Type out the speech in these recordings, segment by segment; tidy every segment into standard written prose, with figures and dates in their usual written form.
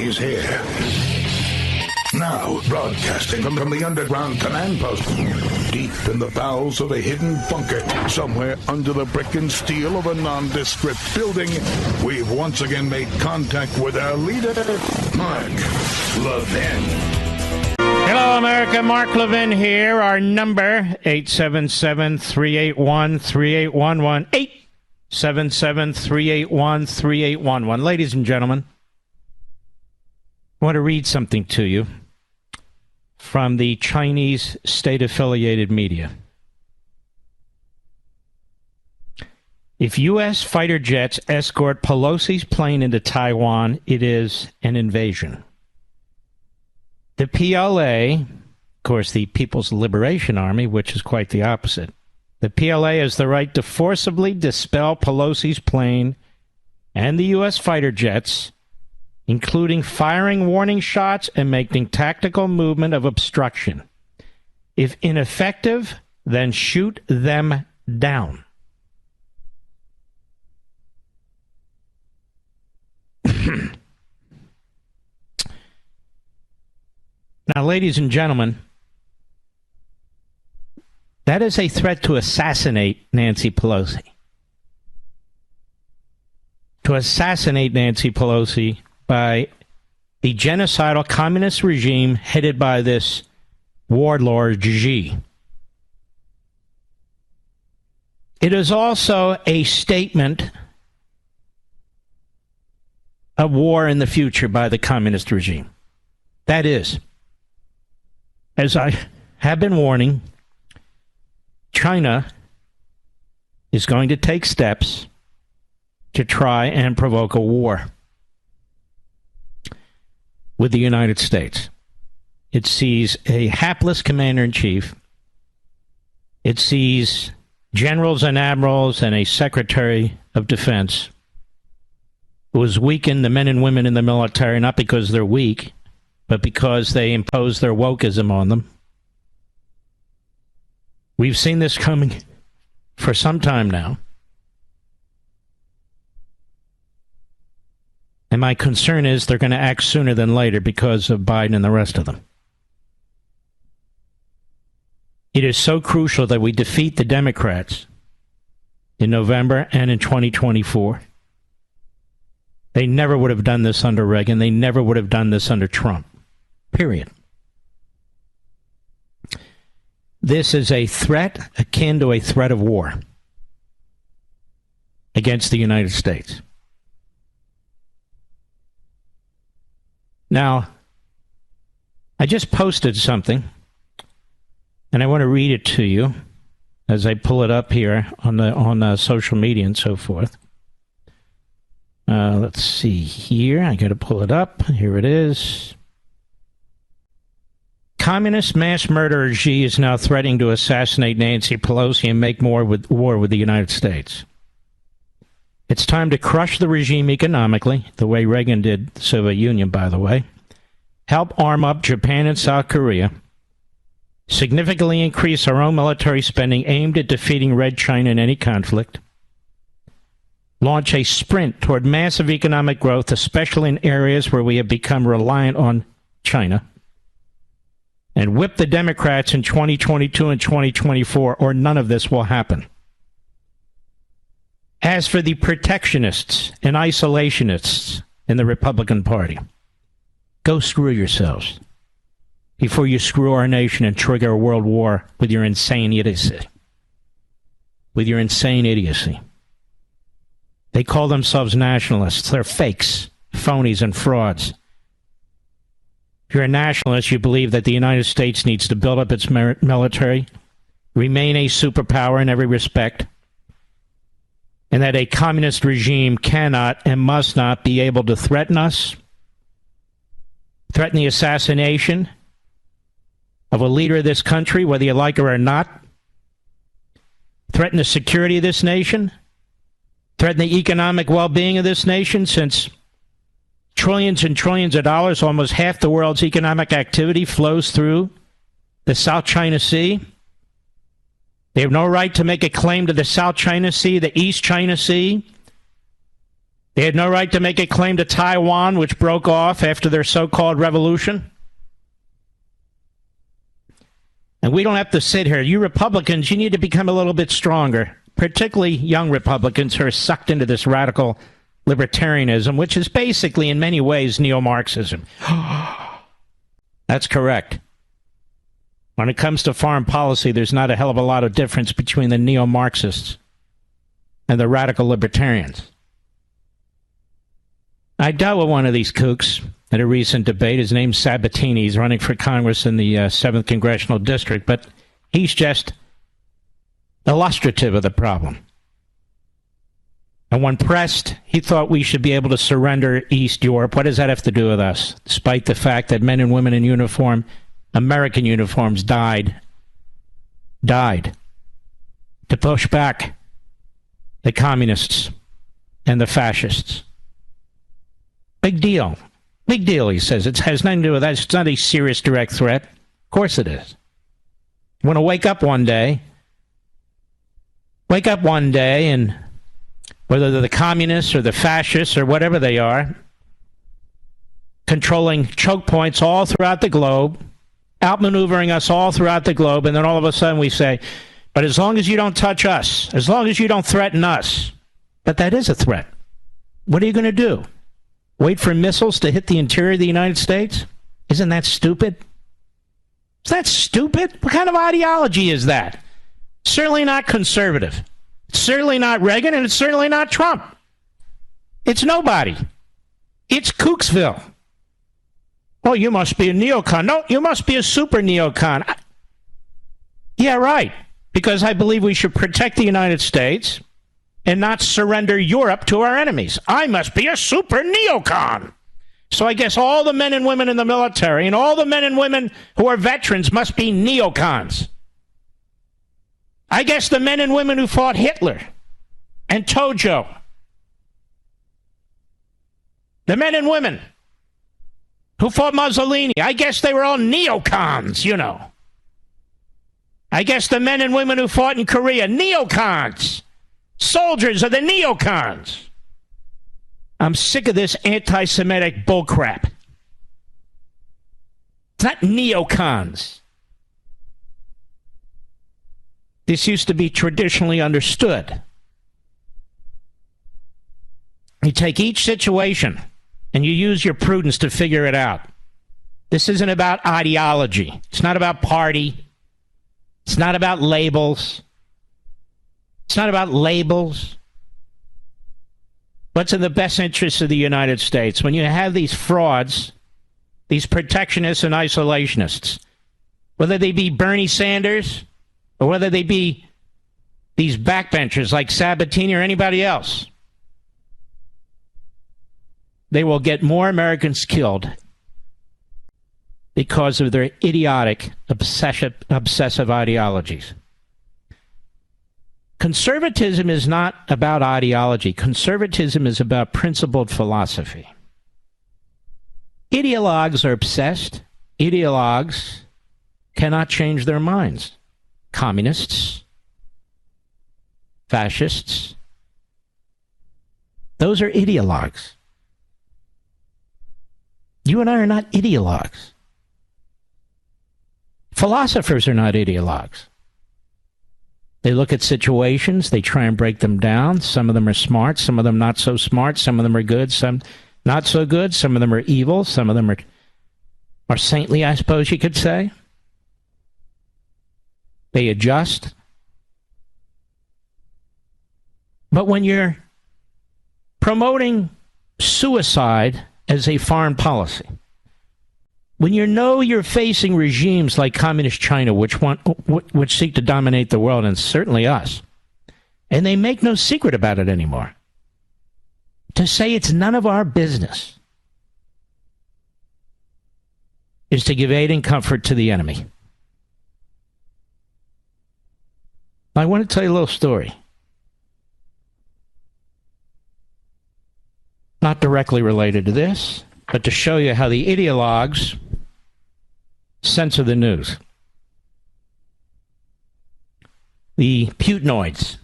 is here. Now, broadcasting from the underground command post, deep in the bowels of a hidden bunker, somewhere under the brick and steel of a nondescript building, we've once again made contact with our leader, Mark Levin. Hello, America. Mark Levin here. Our number, 877-381-3811. 877-381-3811. Ladies and gentlemen, I want to read something to you from the Chinese state-affiliated media. If U.S. fighter jets escort Pelosi's plane into Taiwan, it is an invasion. The PLA, of course, the People's Liberation Army, which is quite the opposite. The PLA has the right to forcibly dispel Pelosi's plane and the U.S. fighter jets, including firing warning shots and making tactical movement of obstruction. If ineffective, then shoot them down. Now, ladies and gentlemen, that is a threat to assassinate Nancy Pelosi. To assassinate Nancy Pelosi by the genocidal communist regime headed by this warlord Xi. It is also a statement of war in the future by the communist regime. That is, as I have been warning, China is going to take steps to try and provoke a war with the United States. It sees a hapless commander-in-chief. It sees generals and admirals and a secretary of defense who has weakened the men and women in the military, not because they're weak, but because they impose their wokeism on them. We've seen this coming for some time now. And my concern is they're going to act sooner than later because of Biden and the rest of them. It is so crucial that we defeat the Democrats in November and in 2024. They never would have done this under Reagan. They never would have done this under Trump. Period. This is a threat akin to a threat of war against the United States. Now, I just posted something, and I want to read it to you as I pull it up here on social media and so forth. Let's see here. I got to pull it up. Here it is. Communist mass murderer Xi is now threatening to assassinate Nancy Pelosi and make war with the United States. It's time to crush the regime economically, the way Reagan did the Soviet Union, by the way. Help arm up Japan and South Korea. Significantly increase our own military spending aimed at defeating Red China in any conflict. Launch a sprint toward massive economic growth, especially in areas where we have become reliant on China. And whip the Democrats in 2022 and 2024, or none of this will happen. As for the protectionists and isolationists in the Republican Party, go screw yourselves before you screw our nation and trigger a world war with your insane idiocy. With your insane idiocy. They call themselves nationalists. They're fakes, phonies, and frauds. If you're a nationalist, you believe that the United States needs to build up its military, remain a superpower in every respect, and that a communist regime cannot and must not be able to threaten us, threaten the assassination of a leader of this country, whether you like her or not, threaten the security of this nation, threaten the economic well-being of this nation, since trillions and trillions of dollars, almost half the world's economic activity, flows through the South China Sea. They have no right to make a claim to the South China Sea, the East China Sea. They They had no right to make a claim to Taiwan, which broke off after their so-called revolution. And we don't have to sit here. You Republicans, you need to become a little bit stronger, particularly young Republicans who are sucked into this radical libertarianism, which is basically, in many ways, neo-Marxism. That's correct. When it comes to foreign policy, there's not a hell of a lot of difference between the neo-Marxists and the radical libertarians. I dealt with one of these kooks at a recent debate. His name's Sabatini. He's running for Congress in the 7th Congressional District, but he's just illustrative of the problem. And when pressed, he thought we should be able to surrender East Europe. What does that have to do with us? Despite the fact that men and women in uniform, American uniforms, died to push back the communists and the fascists. Big deal. Big deal, he says. It has nothing to do with that. It's not a serious direct threat. Of course it is. You want to wake up one day and whether they're the communists or the fascists or whatever they are, controlling choke points all throughout the globe, outmaneuvering us all throughout the globe, and then all of a sudden we say, but as long as you don't touch us, as long as you don't threaten us, but that is a threat. What are you going to do? Wait for missiles to hit the interior of the United States? Isn't that stupid? Is that stupid? What kind of ideology is that? Certainly not conservative. It's certainly not Reagan, and it's certainly not Trump. It's nobody. It's Kooksville. Oh, you must be a neocon. No, you must be a super neocon. Yeah, right. Because I believe we should protect the United States and not surrender Europe to our enemies. I must be a super neocon. So I guess all the men and women in the military and all the men and women who are veterans must be neocons. I guess the men and women who fought Hitler and Tojo, the men and women who fought Mussolini, I guess they were all neocons, you know. I guess the men and women who fought in Korea, neocons. Soldiers are the neocons. I'm sick of this anti-Semitic bullcrap. It's not neocons. This used to be traditionally understood. You take each situation and you use your prudence to figure it out. This isn't about ideology. It's not about party. It's not about labels. It's not about labels. What's in the best interest of the United States? When you have these frauds, these protectionists and isolationists, whether they be Bernie Sanders or whether they be these backbenchers like Sabatini or anybody else, they will get more Americans killed because of their idiotic, obsessive ideologies. Conservatism is not about ideology. Conservatism is about principled philosophy. Ideologues are obsessed. Ideologues cannot change their minds. Communists, fascists, those are ideologues. You and I are not ideologues. Philosophers are not ideologues. They look at situations, they try and break them down. Some of them are smart, some of them not so smart, some of them are good, some not so good, some of them are evil, some of them are saintly, I suppose you could say. They adjust. But when you're promoting suicide as a foreign policy, when you know you're facing regimes like Communist China, which seek to dominate the world, and certainly us, and they make no secret about it anymore, to say it's none of our business is to give aid and comfort to the enemy. I want to tell you a little story. Not directly related to this, but to show you how the ideologues censor the news. The Putinoids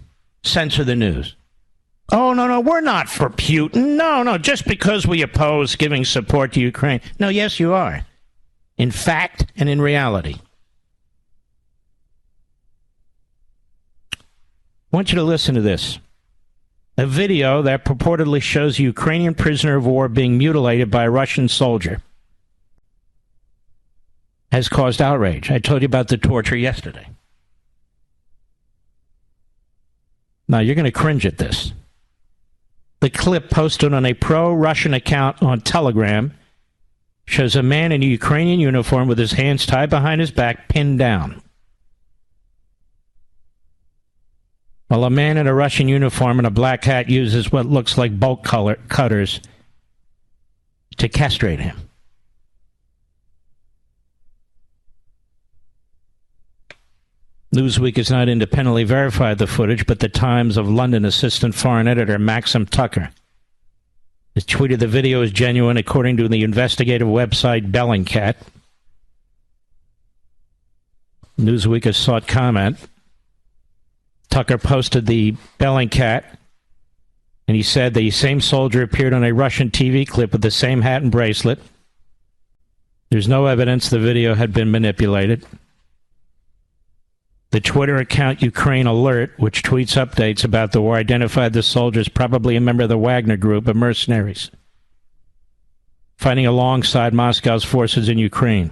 censor the news. Oh, no, we're not for Putin. No, just because we oppose giving support to Ukraine. No, yes, you are. In fact and in reality. I want you to listen to this. A video that purportedly shows a Ukrainian prisoner of war being mutilated by a Russian soldier has caused outrage. I told you about the torture yesterday. Now, you're going to cringe at this. The clip posted on a pro-Russian account on Telegram shows a man in a Ukrainian uniform with his hands tied behind his back, pinned down, while a man in a Russian uniform and a black hat uses what looks like bolt cutters to castrate him. Newsweek has not independently verified the footage, but the Times of London assistant foreign editor Maxim Tucker has tweeted the video is genuine according to the investigative website Bellingcat. Newsweek has sought comment. Tucker posted the Bellingcat, and he said the same soldier appeared on a Russian TV clip with the same hat and bracelet. There's no evidence the video had been manipulated. The Twitter account Ukraine Alert, which tweets updates about the war, identified the soldier as probably a member of the Wagner group of mercenaries fighting alongside Moscow's forces in Ukraine.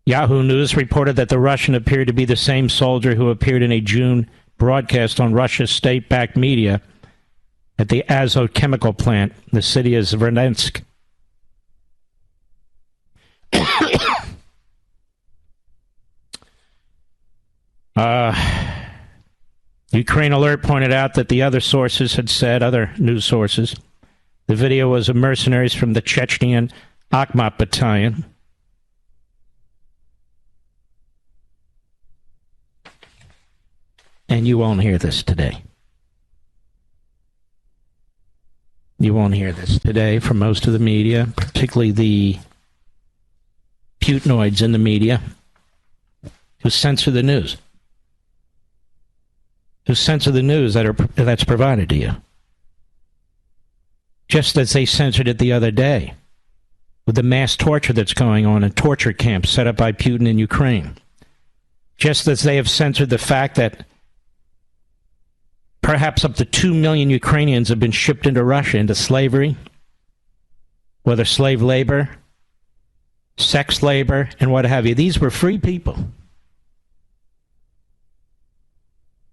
Yahoo News reported that the Russian appeared to be the same soldier who appeared in a June broadcast on Russia's state-backed media at the Azot chemical plant in the city of Zvernensk. Ukraine Alert pointed out that the other sources had said, other news sources, the video was of mercenaries from the Chechnyan Akhmat Battalion. And you won't hear this today. You won't hear this today from most of the media, particularly the Putinoids in the media who censor the news. Who censor the news that's provided to you. Just as they censored it the other day with the mass torture that's going on in torture camps set up by Putin in Ukraine. Just as they have censored the fact that perhaps up to 2 million Ukrainians have been shipped into Russia, into slavery, whether slave labor, sex labor, and what have you. These were free people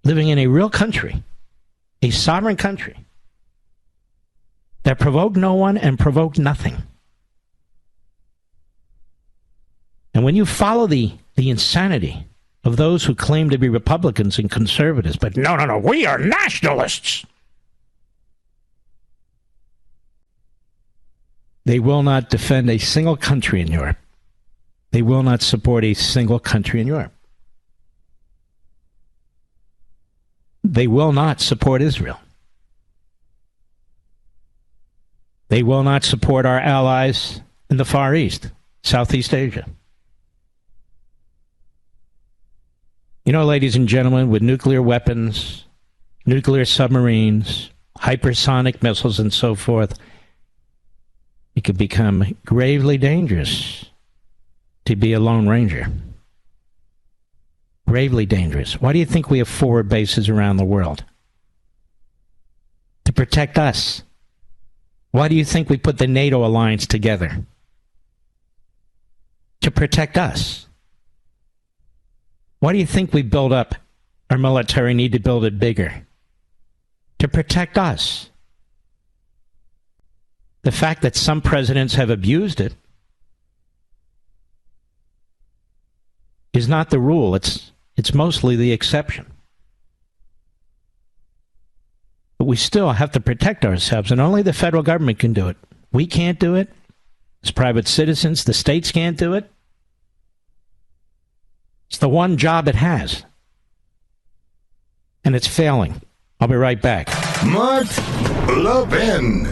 living in a real country, a sovereign country, that provoked no one and provoked nothing. And when you follow the insanity of those who claim to be Republicans and conservatives, but no, we are nationalists. They will not defend a single country in Europe. They will not support a single country in Europe. They will not support Israel. They will not support our allies in the Far East, Southeast Asia. You know, ladies and gentlemen, with nuclear weapons, nuclear submarines, hypersonic missiles, and so forth, it could become gravely dangerous to be a Lone Ranger. Gravely dangerous. Why do you think we have forward bases around the world? To protect us. Why do you think we put the NATO alliance together? To protect us. Why do you think we build up our military, need to build it bigger? To protect us. The fact that some presidents have abused it is not the rule. It's mostly the exception. But we still have to protect ourselves, and only the federal government can do it. We can't do it. As private citizens, the states can't do it. It's the one job it has. And it's failing. I'll be right back. Mark Levin.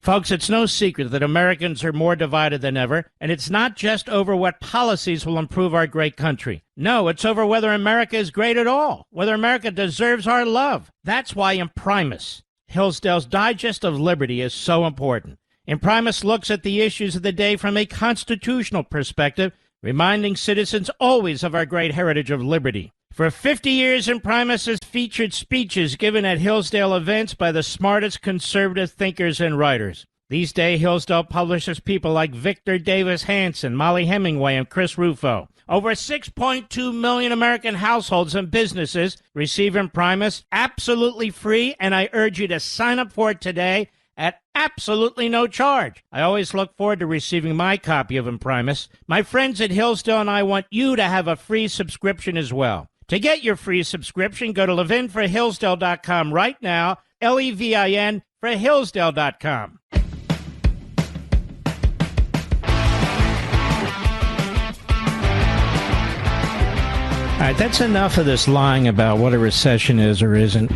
Folks, it's no secret that Americans are more divided than ever, and it's not just over what policies will improve our great country. No, it's over whether America is great at all, whether America deserves our love. That's why Imprimis, Hillsdale's Digest of Liberty, is so important. Imprimis looks at the issues of the day from a constitutional perspective, reminding citizens always of our great heritage of liberty. For 50 years, Imprimis has featured speeches given at Hillsdale events by the smartest conservative thinkers and writers. These days, Hillsdale publishes people like Victor Davis Hanson, Molly Hemingway, and Chris Rufo. Over 6.2 million American households and businesses receive Imprimis absolutely free, and I urge you to sign up for it today at absolutely no charge. I always look forward to receiving my copy of Imprimis. My friends at Hillsdale and I want you to have a free subscription as well. To get your free subscription, go to levinforhillsdale.com right now, Levin for Hillsdale.com. All right, that's enough of this lying about what a recession is or isn't.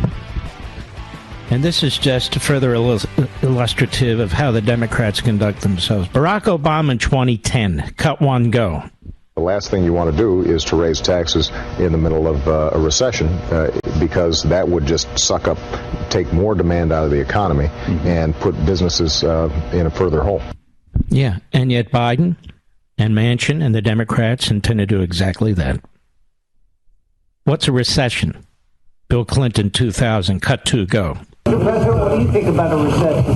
And this is just further illustrative of how the Democrats conduct themselves. Barack Obama in 2010, cut one, go. The last thing you want to do is to raise taxes in the middle of a recession because that would just take more demand out of the economy and put businesses in a further hole. Yeah, and yet Biden and Manchin and the Democrats intend to do exactly that. What's a recession? Bill Clinton, 2000, cut two, go. Mr. President, what do you think about a recession?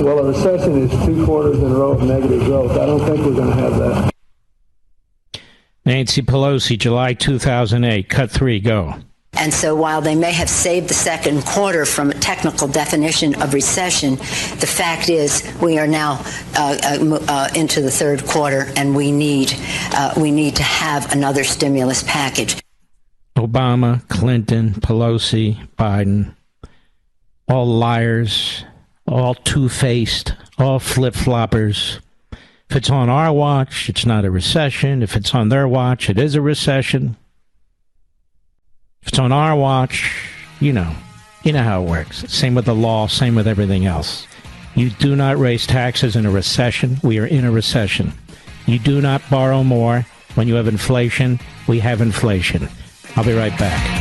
Well, a recession is 2 quarters in a row of negative growth. I don't think we're going to have that. Nancy Pelosi, July 2008, cut three, go. And so while they may have saved the second quarter from a technical definition of recession, the fact is we are now into the third quarter, and we need to have another stimulus package. Obama, Clinton, Pelosi, Biden, all liars, all two-faced, all flip-floppers. If it's on our watch, it's not a recession. If it's on their watch, it is a recession. If it's on our watch, you know how it works. Same with the law, same with everything else. You do not raise taxes in a recession. We are in a recession. You do not borrow more. When you have inflation, we have inflation. I'll be right back.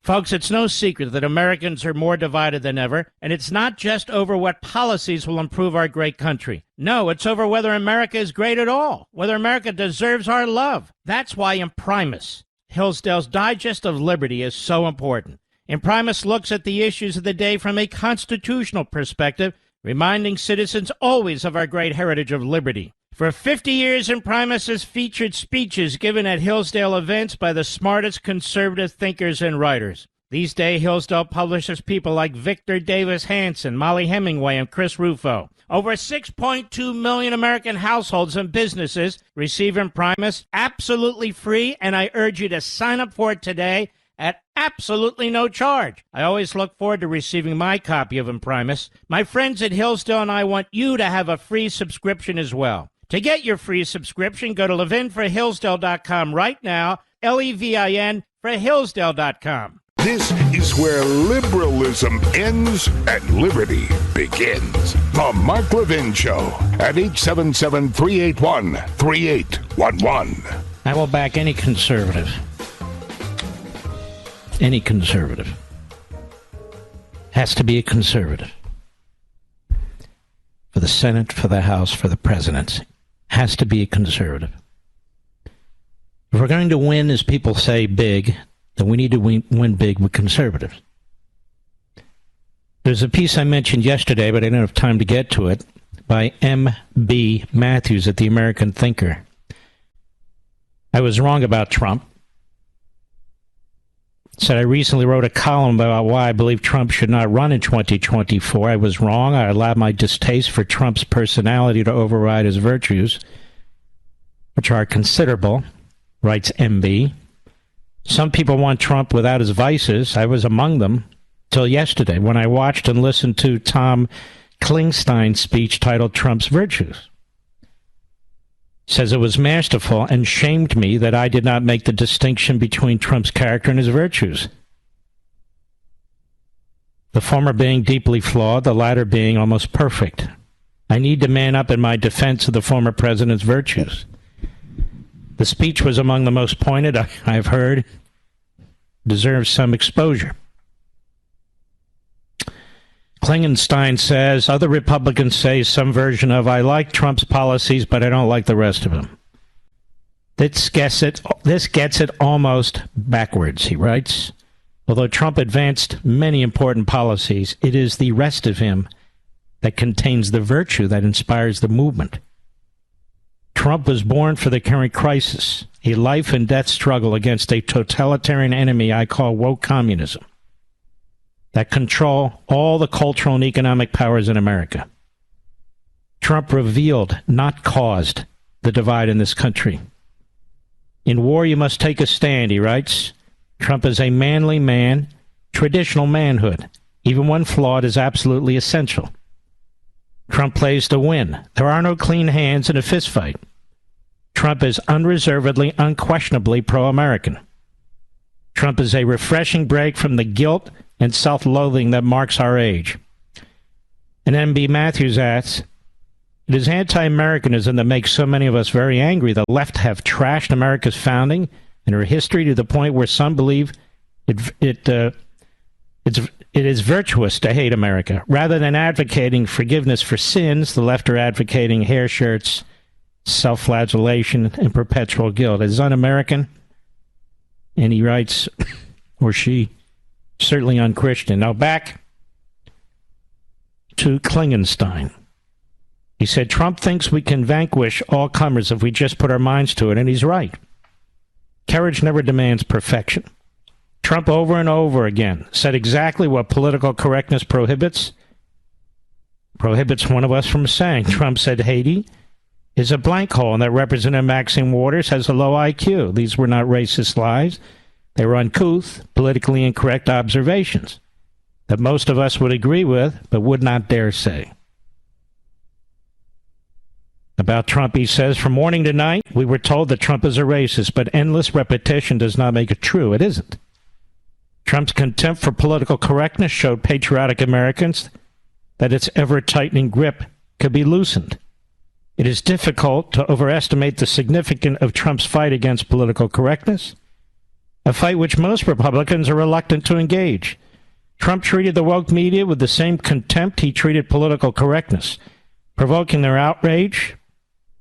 Folks, it's no secret that Americans are more divided than ever, and it's not just over what policies will improve our great country. No, it's over whether America is great at all, whether America deserves our love. That's why Imprimis, Hillsdale's Digest of Liberty, is so important. Imprimis looks at the issues of the day from a constitutional perspective, reminding citizens always of our great heritage of liberty. For 50 years, Imprimis has featured speeches given at Hillsdale events by the smartest conservative thinkers and writers. These days, Hillsdale publishes people like Victor Davis Hanson, Molly Hemingway, and Chris Rufo. Over 6.2 million American households and businesses receive Imprimis absolutely free, and I urge you to sign up for it today at absolutely no charge. I always look forward to receiving my copy of Imprimis. My friends at Hillsdale and I want you to have a free subscription as well. To get your free subscription, go to levinforhillsdale.com right now, Levin for Hillsdale.com. This is where liberalism ends and liberty begins. The Mark Levin Show at 877-381-3811. I will back any conservative. Any conservative. Has to be a conservative. For the Senate, for the House, for the presidency. Has to be a conservative. If we're going to win, as people say, big, then we need to win big with conservatives. There's a piece I mentioned yesterday, but I don't have time to get to it, by M.B. Matthews at the American Thinker. I was wrong about Trump. Said I recently wrote a column about why I believe Trump should not run in 2024. I was wrong. I allowed my distaste for Trump's personality to override his virtues, which are considerable, writes MB. Some people want Trump without his vices. I was among them till yesterday when I watched and listened to Tom Klingstein's speech titled Trump's Virtues. Says it was masterful and shamed me that I did not make the distinction between Trump's character and his virtues. the former being deeply flawed, the latter being almost perfect. I need to man up in my defense of the former president's virtues. The speech was among the most pointed I've heard, deserves some exposure. Klingenstein says, other Republicans say some version of, I like Trump's policies, but I don't like the rest of them. This gets it almost backwards, he writes. Although Trump advanced many important policies, it is the rest of him that contains the virtue that inspires the movement. Trump was born for the current crisis, a life and death struggle against a totalitarian enemy I call woke communism, that control all the cultural and economic powers in America. Trump revealed, not caused, the divide in this country. In war, you must take a stand, he writes. Trump is a manly man, traditional manhood, even when flawed, is absolutely essential. Trump plays to win. There are no clean hands in a fistfight. Trump is unreservedly, unquestionably pro-American. Trump is a refreshing break from the guilt and self-loathing that marks our age. And M.B. Matthews asks, it is anti-Americanism that makes so many of us very angry. The left have trashed America's founding and her history to the point where some believe it is virtuous to hate America. Rather than advocating forgiveness for sins, the left are advocating hair shirts, self-flagellation, and perpetual guilt. It is un-American, and he writes, or she, certainly un-Christian. Now back to Klingenstein. He said, Trump thinks we can vanquish all comers if we just put our minds to it, and he's right. Courage never demands perfection. Trump over and over again said exactly what political correctness prohibits one of us from saying. Trump said Haiti is a blank hole and that Representative Maxine Waters has a low IQ. These were not racist lies. They were uncouth, politically incorrect observations that most of us would agree with but would not dare say. About Trump, he says, from morning to night, we were told that Trump is a racist, but endless repetition does not make it true. It isn't. Trump's contempt for political correctness showed patriotic Americans that its ever-tightening grip could be loosened. It is difficult to overestimate the significance of Trump's fight against political correctness, a fight which most Republicans are reluctant to engage. Trump treated the woke media with the same contempt he treated political correctness, provoking their outrage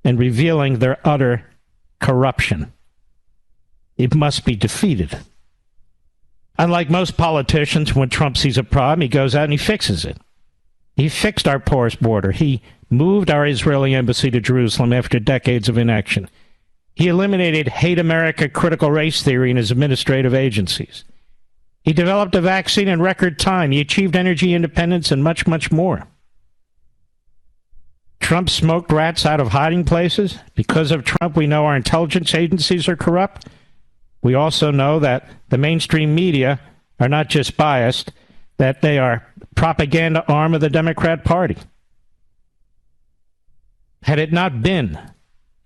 and revealing their utter corruption. It must be defeated. Unlike most politicians, when Trump sees a problem, he goes out and he fixes it. He fixed our porous border. He moved our Israeli embassy to Jerusalem after decades of inaction. He eliminated hate America critical race theory in his administrative agencies. He developed a vaccine in record time. He achieved energy independence and much, much more. Trump smoked rats out of hiding places. Because of Trump, we know our intelligence agencies are corrupt. We also know that the mainstream media are not just biased, that they are propaganda arm of the Democrat Party. Had it not been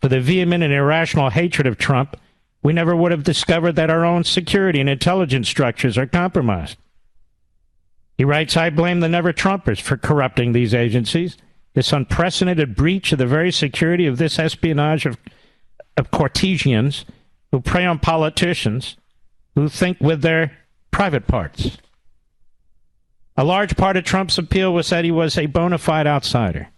for the vehement and irrational hatred of Trump, we never would have discovered that our own security and intelligence structures are compromised. He writes, I blame the never-Trumpers for corrupting these agencies. This unprecedented breach of the very security of this espionage of Cartesians who prey on politicians who think with their private parts. A large part of Trump's appeal was that he was a bona fide outsider.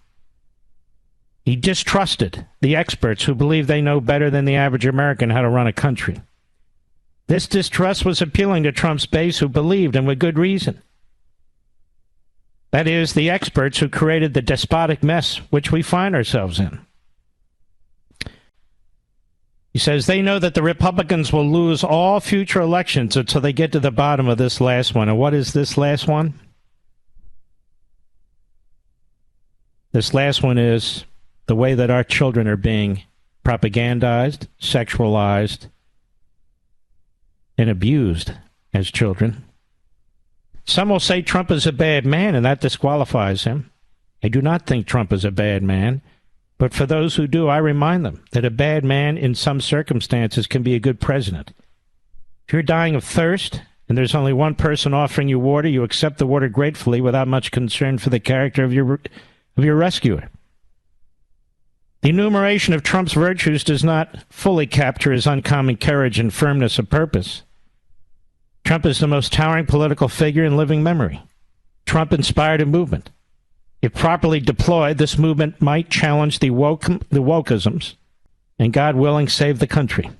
He distrusted the experts who believe they know better than the average American how to run a country. This distrust was appealing to Trump's base who believed, and with good reason. That is, the experts who created the despotic mess which we find ourselves in. He says they know that the Republicans will lose all future elections until they get to the bottom of this last one. And what is this last one? This last one is the way that our children are being propagandized, sexualized, and abused as children. Some will say Trump is a bad man, and that disqualifies him. I do not think Trump is a bad man, but for those who do, I remind them that a bad man in some circumstances can be a good president. If you're dying of thirst and there's only one person offering you water, you accept the water gratefully without much concern for the character of your rescuer. The enumeration of Trump's virtues does not fully capture his uncommon courage and firmness of purpose. Trump is the most towering political figure in living memory. Trump inspired a movement. If properly deployed, this movement might challenge the wokeisms and, God willing, save the country.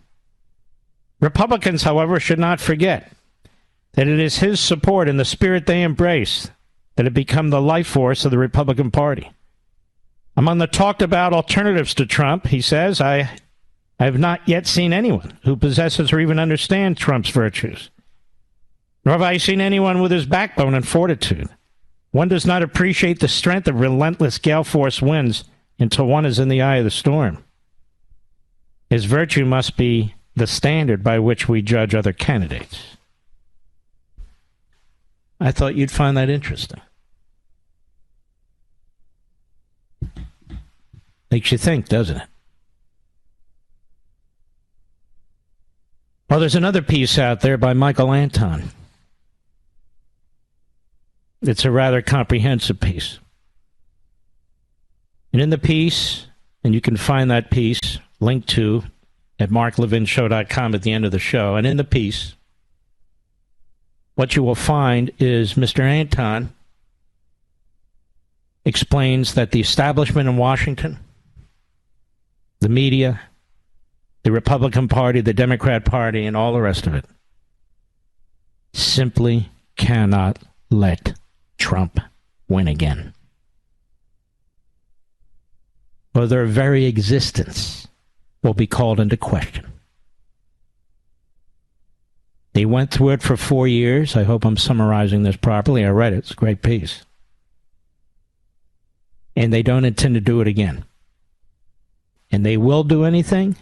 Republicans, however, should not forget that it is his support and the spirit they embrace that have become the life force of the Republican Party. Among the talked about alternatives to Trump, he says, I have not yet seen anyone who possesses or even understands Trump's virtues. Nor have I seen anyone with his backbone and fortitude. One does not appreciate the strength of relentless gale force winds until one is in the eye of the storm. His virtue must be the standard by which we judge other candidates. I thought you'd find that interesting. Makes you think, doesn't it? Well, there's another piece out there by Michael Anton. It's a rather comprehensive piece. And in the piece, and you can find that piece linked to at marklevinshow.com at the end of the show, and in the piece, what you will find is Mr. Anton explains that the establishment in Washington, the media, the Republican Party, the Democrat Party, and all the rest of it simply cannot let Trump win again. Or their very existence will be called into question. They went through it for 4 years. I hope I'm summarizing this properly. I read it. It's a great piece. And they don't intend to do it again. And they will do anything.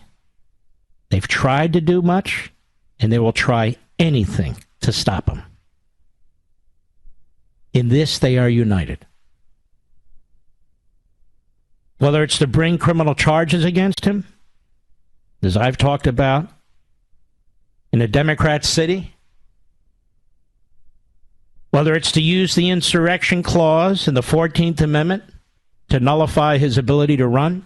They've tried to do much, and they will try anything to stop him. In this, they are united. Whether it's to bring criminal charges against him, as I've talked about, in a Democrat city, whether it's to use the insurrection clause in the 14th Amendment to nullify his ability to run,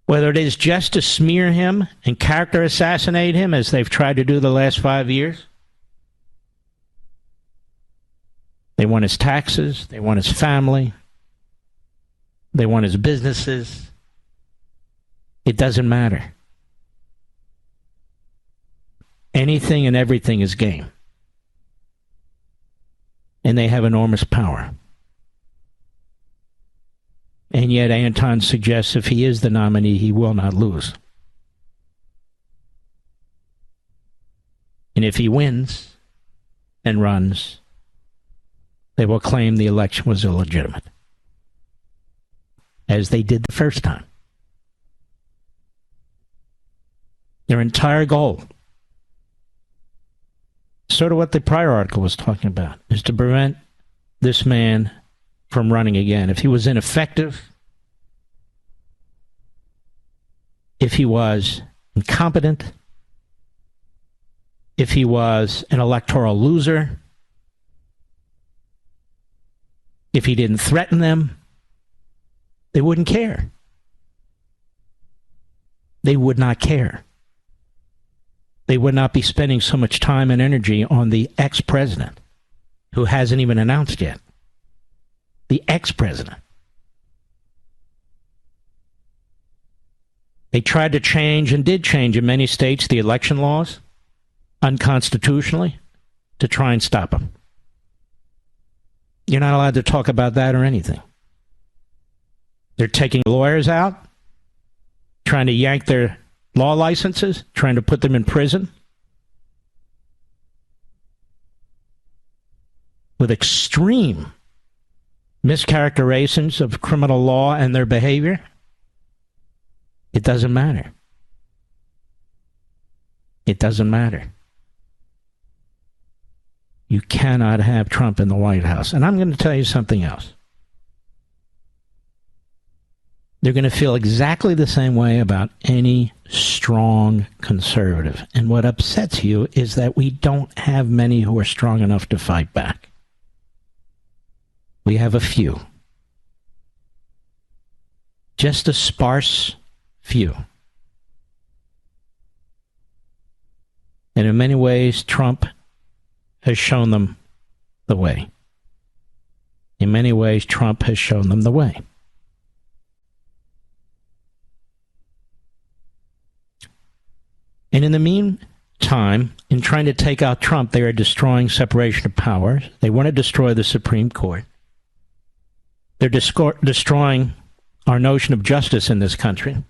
whether it is just to smear him and character assassinate him, as they've tried to do the last 5 years. They want his taxes. They want his family. They want his businesses. It doesn't matter. Anything and everything is game. And they have enormous power. And yet Anton suggests if he is the nominee, he will not lose. And if he wins and runs, they will claim the election was illegitimate, as they did the first time. Their entire goal, sort of what the prior article was talking about, is to prevent this man from running again. If he was ineffective, if he was incompetent, if he was an electoral loser, if he didn't threaten them, they wouldn't care. They would not care. They would not be spending so much time and energy on the ex-president, who hasn't even announced yet. The ex-president. They tried to change and did change in many states the election laws unconstitutionally to try and stop him. You're not allowed to talk about that or anything. They're taking lawyers out, trying to yank their law licenses, trying to put them in prison with extreme mischaracterizations of criminal law and their behavior. It doesn't matter. It doesn't matter. You cannot have Trump in the White House. And I'm going to tell you something else. they're going to feel exactly the same way about any strong conservative. And what upsets you is that we don't have many who are strong enough to fight back. We have a few. Just a sparse few. And in many ways, Trump has shown them the way. In many ways, Trump has shown them the way. And in the meantime, in trying to take out Trump, they are destroying separation of powers. They want to destroy the Supreme Court. They're destroying our notion of justice in this country.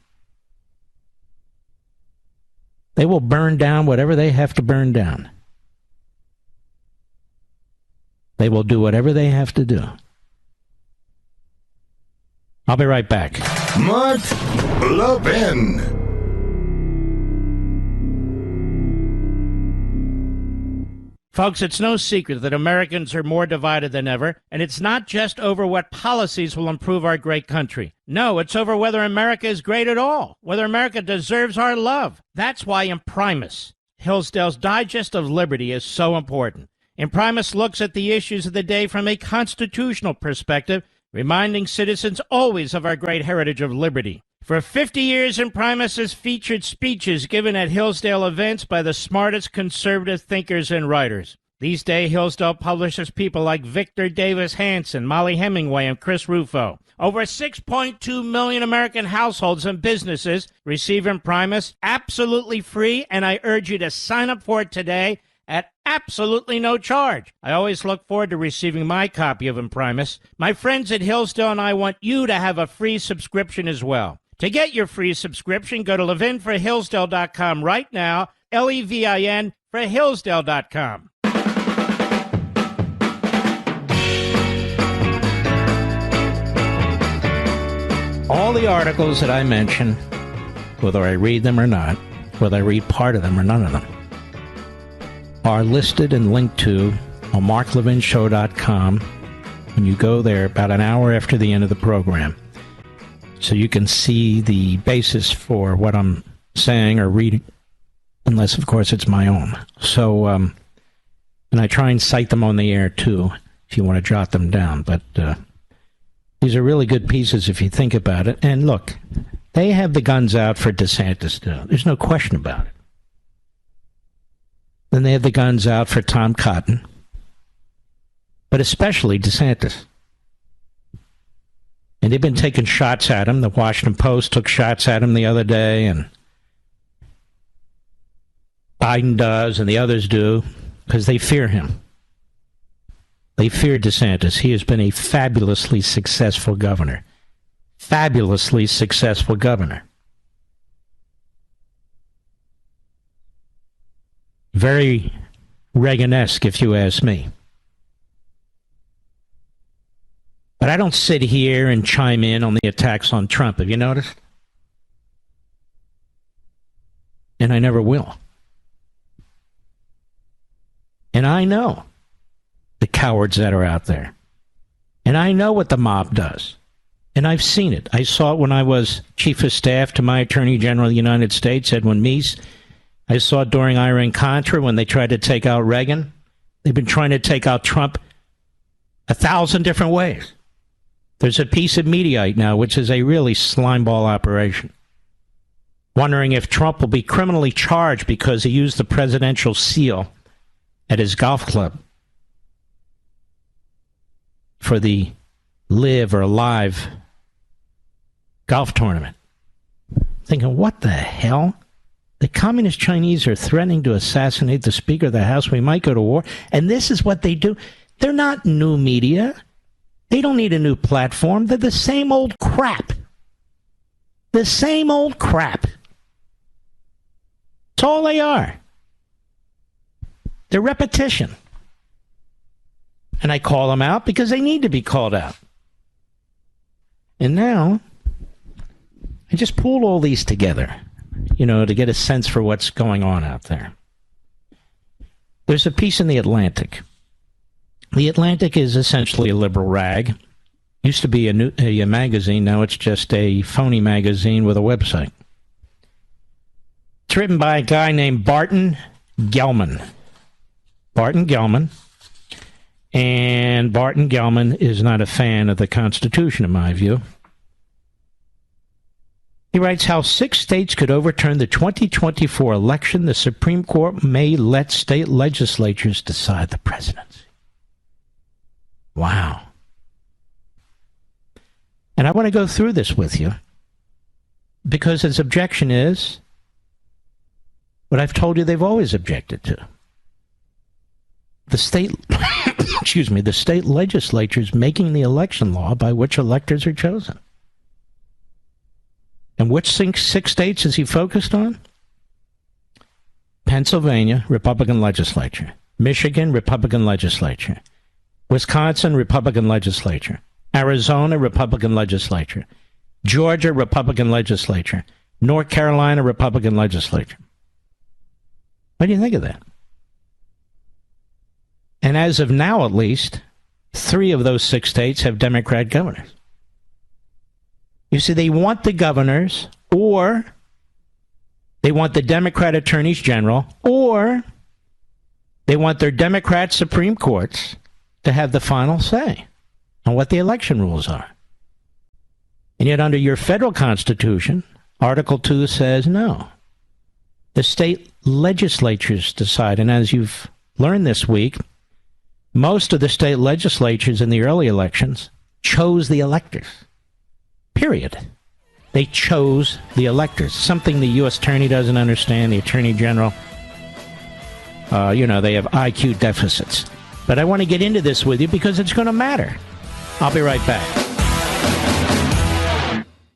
They will burn down whatever they have to burn down. They will do whatever they have to do. I'll be right back. Mark Levin. Folks, it's no secret that Americans are more divided than ever, and it's not just over what policies will improve our great country. No, it's over whether America is great at all, whether America deserves our love. That's why Imprimis, Hillsdale's Digest of Liberty, is so important. Imprimis looks at the issues of the day from a constitutional perspective, reminding citizens always of our great heritage of liberty. For 50 years, Imprimis has featured speeches given at Hillsdale events by the smartest conservative thinkers and writers. These days, Hillsdale publishes people like Victor Davis Hanson, Molly Hemingway, and Chris Rufo. Over 6.2 million American households and businesses receive Imprimis absolutely free, and I urge you to sign up for it today at absolutely no charge. I always look forward to receiving my copy of Imprimis. My friends at Hillsdale and I want you to have a free subscription as well. To get your free subscription, go to levinforhillsdale.com right now, Levin for Hillsdale.com. All the articles that I mention, whether I read them or not, whether I read part of them or none of them, are listed and linked to on marklevinshow.com when you go there about an hour after the end of the program. So you can see the basis for what I'm saying or reading, unless, of course, it's my own. So, and I try and cite them on the air, too, if you want to jot them down. But these are really good pieces if you think about it. And look, they have the guns out for DeSantis, too. There's no question about it. Then they have the guns out for Tom Cotton, but especially DeSantis. And they've been taking shots at him. The Washington Post took shots at him the other day, and Biden does, and the others do, because they fear him. They fear DeSantis. He has been a fabulously successful governor. Fabulously successful governor. Very Reagan-esque, if you ask me. But I don't sit here and chime in on the attacks on Trump. Have you noticed? And I never will. And I know the cowards that are out there. And I know what the mob does. And I've seen it. I saw it when I was chief of staff to my Attorney General of the United States, Edwin Meese. I saw it during Iran-Contra when they tried to take out Reagan. They've been trying to take out Trump 1,000 different ways. There's a piece of Mediaite now, which is a really slimeball operation, wondering if Trump will be criminally charged because he used the presidential seal at his golf club for the Live or Live golf tournament. Thinking, what the hell? The communist Chinese are threatening to assassinate the Speaker of the House. We might go to war. And this is what they do. They're not new media. They don't need a new platform. They're the same old crap. The same old crap. That's all they are. They're repetition. And I call them out because they need to be called out. And now, I just pulled all these together, to get a sense for what's going on out there. There's a piece in The Atlantic. The Atlantic is essentially a liberal rag. Used to be a magazine. Now it's just a phony magazine with a website. It's written by a guy named Barton Gellman. Barton Gellman. And Barton Gellman is not a fan of the Constitution, in my view. He writes how 6 states could overturn the 2024 election. The Supreme Court may let state legislatures decide the presidency. Wow. And I want to go through this with you because his objection is what I've told you they've always objected to. The state, the state legislatures making the election law by which electors are chosen. And which 6 states is he focused on? Pennsylvania, Republican legislature. Michigan, Republican legislature. Wisconsin, Republican legislature. Arizona, Republican legislature. Georgia, Republican legislature. North Carolina, Republican legislature. What do you think of that? And as of now, at least, 3 of those 6 states have Democrat governors. You see, they want the governors, or they want the Democrat attorneys general, or they want their Democrat Supreme Courts to have the final say on what the election rules are. And yet under your federal Constitution, Article 2 says no. The state legislatures decide. And as you've learned this week, most of the state legislatures in the early elections chose the electors. Period. They chose the electors. Something the U.S. Attorney doesn't understand, the Attorney General. They have IQ deficits. But I want to get into this with you because it's going to matter. I'll be right back.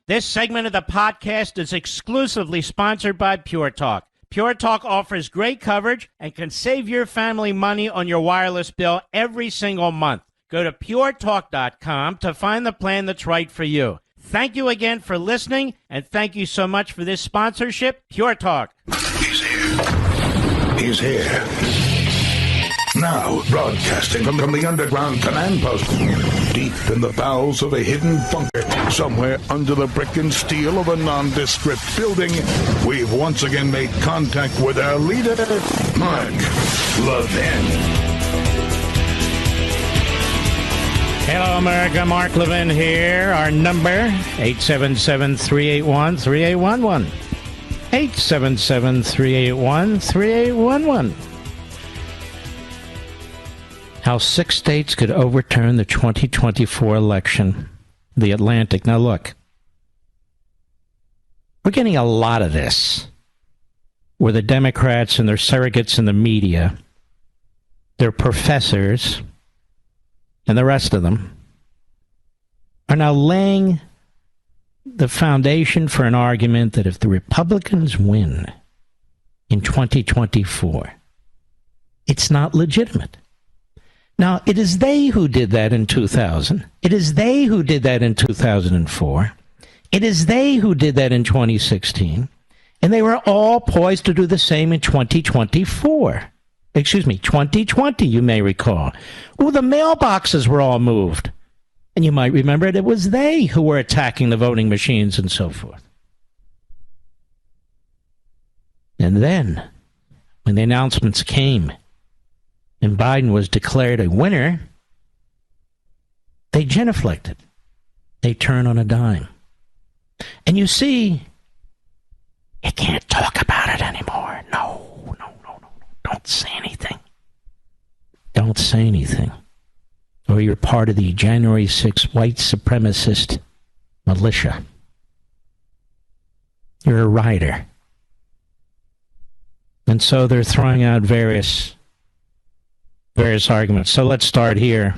This segment of the podcast is exclusively sponsored by PureTalk. PureTalk offers great coverage and can save your family money on your wireless bill every single month. Go to puretalk.com to find the plan that's right for you. Thank you again for listening, and thank you so much for this sponsorship, Pure Talk. He's here. He's here. Now, broadcasting from the underground command post, deep in the bowels of a hidden bunker, somewhere under the brick and steel of a nondescript building, we've once again made contact with our leader, Mark Levin. Hello, America. Mark Levin here. Our number, 877-381-3811. 877-381-3811. How 6 states could overturn the 2024 election. The Atlantic. Now, look. We're getting a lot of this, where the Democrats and their surrogates in the media, their professors, and the rest of them are now laying the foundation for an argument that if the Republicans win in 2024, it's not legitimate. Now, it is they who did that in 2000. It is they who did that in 2004. It is they who did that in 2016. And they were all poised to do the same in 2024. 2020, you may recall. Oh, the mailboxes were all moved. And you might remember it was they who were attacking the voting machines and so forth. And then, when the announcements came and Biden was declared a winner, they genuflected. They turned on a dime. And you see, you can't talk about it anymore. No. Don't say anything. Don't say anything. Or you're part of the January 6th white supremacist militia. You're a rioter. And so they're throwing out various arguments. So let's start here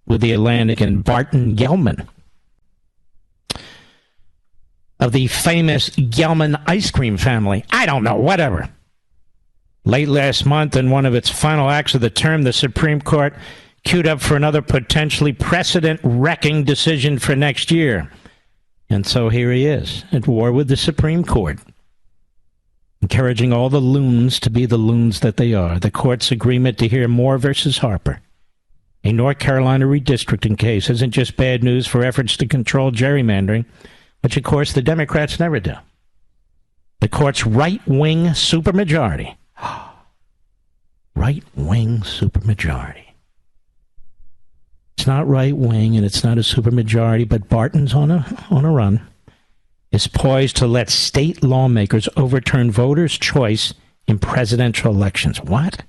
with the Atlantic and Barton Gellman of the famous Gellman ice cream family. I don't know, whatever. Late last month, in one of its final acts of the term, the Supreme Court queued up for another potentially precedent-wrecking decision for next year. And so here he is, at war with the Supreme Court, encouraging all the loons to be the loons that they are. The court's agreement to hear Moore versus Harper A North Carolina redistricting case isn't just bad news for efforts to control gerrymandering, which, of course, the Democrats never do. The court's right-wing supermajority. Right-wing supermajority. It's not right-wing and it's not a supermajority, but Barton's on a run. Is poised to let state lawmakers overturn voters' choice in presidential elections. What?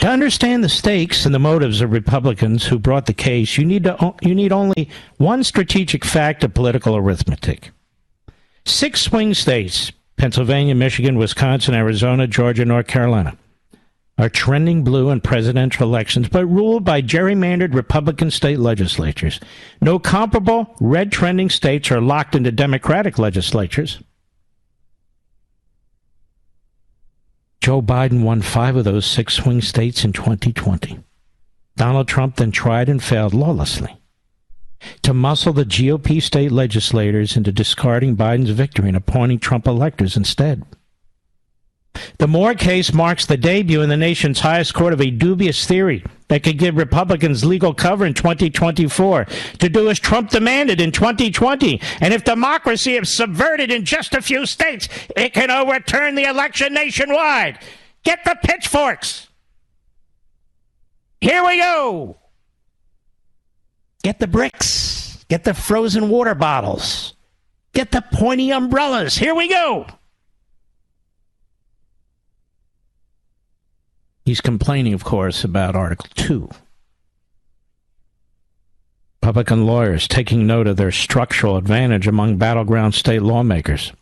To understand the stakes and the motives of Republicans who brought the case, you need only one strategic fact of political arithmetic. 6 swing states, Pennsylvania, Michigan, Wisconsin, Arizona, Georgia, North Carolina, are trending blue in presidential elections, but ruled by gerrymandered Republican state legislatures. No comparable red trending states are locked into Democratic legislatures. Joe Biden won 5 of those 6 swing states in 2020. Donald Trump then tried and failed lawlessly to muscle the GOP state legislators into discarding Biden's victory and appointing Trump electors instead. The Moore case marks the debut in the nation's highest court of a dubious theory that could give Republicans legal cover in 2024 to do as Trump demanded in 2020. And if democracy is subverted in just a few states, it can overturn the election nationwide. Get the pitchforks. Here we go. Get the bricks. Get the frozen water bottles. Get the pointy umbrellas. Here we go. He's complaining, of course, about Article 2. Republican lawyers taking note of their structural advantage among battleground state lawmakers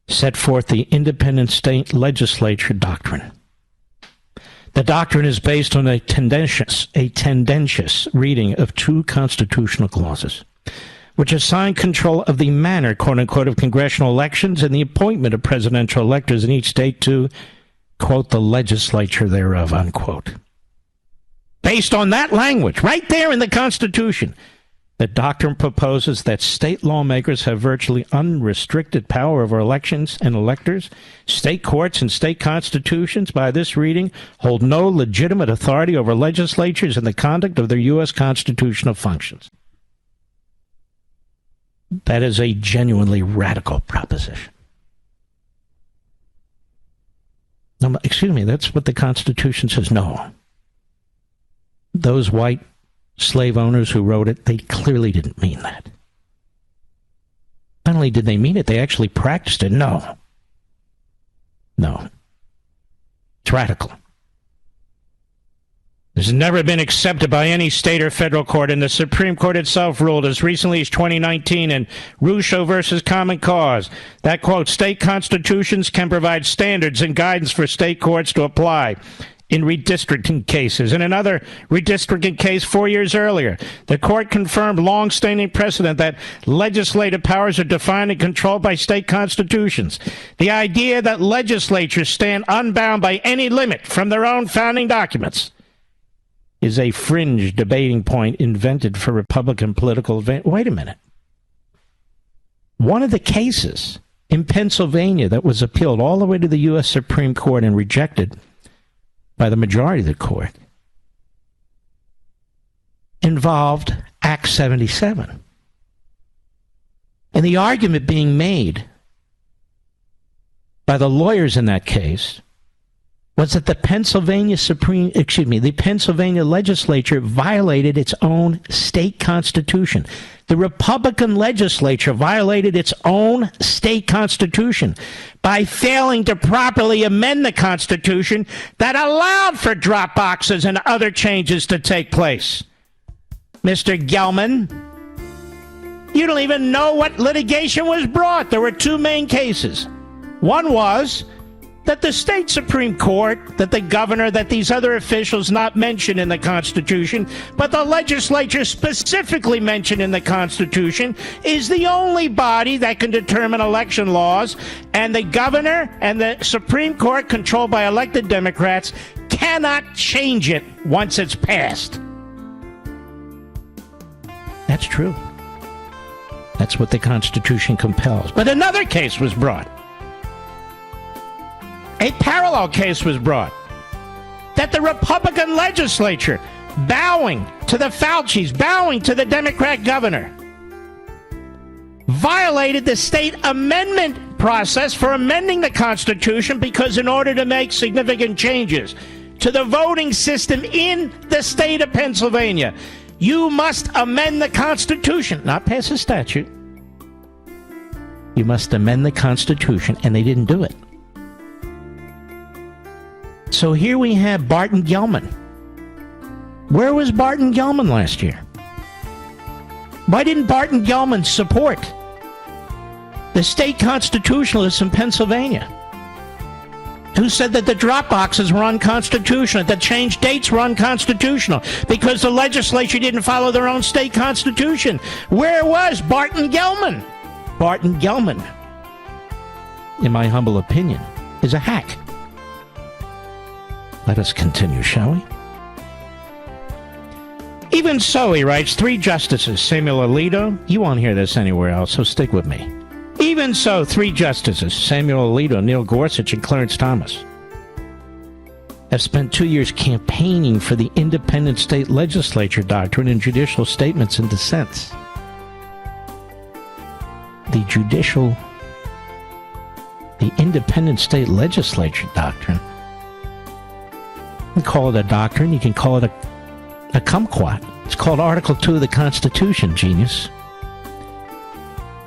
set forth the independent state legislature doctrine. The doctrine is based on a tendentious reading of 2 constitutional clauses, which assign control of the manner, quote-unquote, of congressional elections and the appointment of presidential electors in each state to, quote, the legislature thereof, unquote. Based on that language, right there in the Constitution, the doctrine proposes that state lawmakers have virtually unrestricted power over elections and electors. State courts and state constitutions, by this reading, hold no legitimate authority over legislatures in the conduct of their U.S. constitutional functions. That is a genuinely radical proposition. No, excuse me, that's what the Constitution says. No. Those white slave owners who wrote it, they clearly didn't mean that. Not only did they mean it, they actually practiced it. No. It's radical. This has never been accepted by any state or federal court, and the Supreme Court itself ruled as recently as 2019 in Russo versus Common Cause that, quote, state constitutions can provide standards and guidance for state courts to apply in redistricting cases. In another redistricting case 4 years earlier, the court confirmed long-standing precedent that legislative powers are defined and controlled by state constitutions. The idea that legislatures stand unbound by any limit from their own founding documents is a fringe debating point invented for Republican political advantage. Wait a minute. One of the cases in Pennsylvania that was appealed all the way to the U.S. Supreme Court and rejected by the majority of the court involved Act 77. And the argument being made by the lawyers in that case was that the Pennsylvania legislature violated its own state constitution. The Republican legislature violated its own state constitution by failing to properly amend the Constitution that allowed for drop boxes and other changes to take place. Mr. Gelman, you don't even know what litigation was brought. There were 2 main cases. One was that the state Supreme Court, that the governor, that these other officials not mentioned in the Constitution, but the legislature specifically mentioned in the Constitution, is the only body that can determine election laws, and the governor and the Supreme Court, controlled by elected Democrats, cannot change it once it's passed. That's true. That's what the Constitution compels. But another case was brought. A parallel case was brought that the Republican legislature, bowing to the Faucis, bowing to the Democrat governor, violated the state amendment process for amending the Constitution, because in order to make significant changes to the voting system in the state of Pennsylvania, you must amend the Constitution, not pass a statute. You must amend the Constitution, and they didn't do it. So here we have Barton Gelman. Where was Barton Gelman last year? Why didn't Barton Gelman support the state constitutionalists in Pennsylvania who said that the drop boxes were unconstitutional, that change dates were unconstitutional because the legislature didn't follow their own state constitution? Where was Barton Gelman? Barton Gelman, in my humble opinion, is a hack. Let us continue, shall we? Even so, he writes, 3 justices, Samuel Alito, you won't hear this anywhere else, so stick with me. Even so, 3 justices, Samuel Alito, Neil Gorsuch, and Clarence Thomas, have spent 2 years campaigning for the independent state legislature doctrine in judicial statements and dissents. The independent state legislature doctrine. You can call it a doctrine, you can call it a kumquat. It's called Article 2 of the Constitution, genius.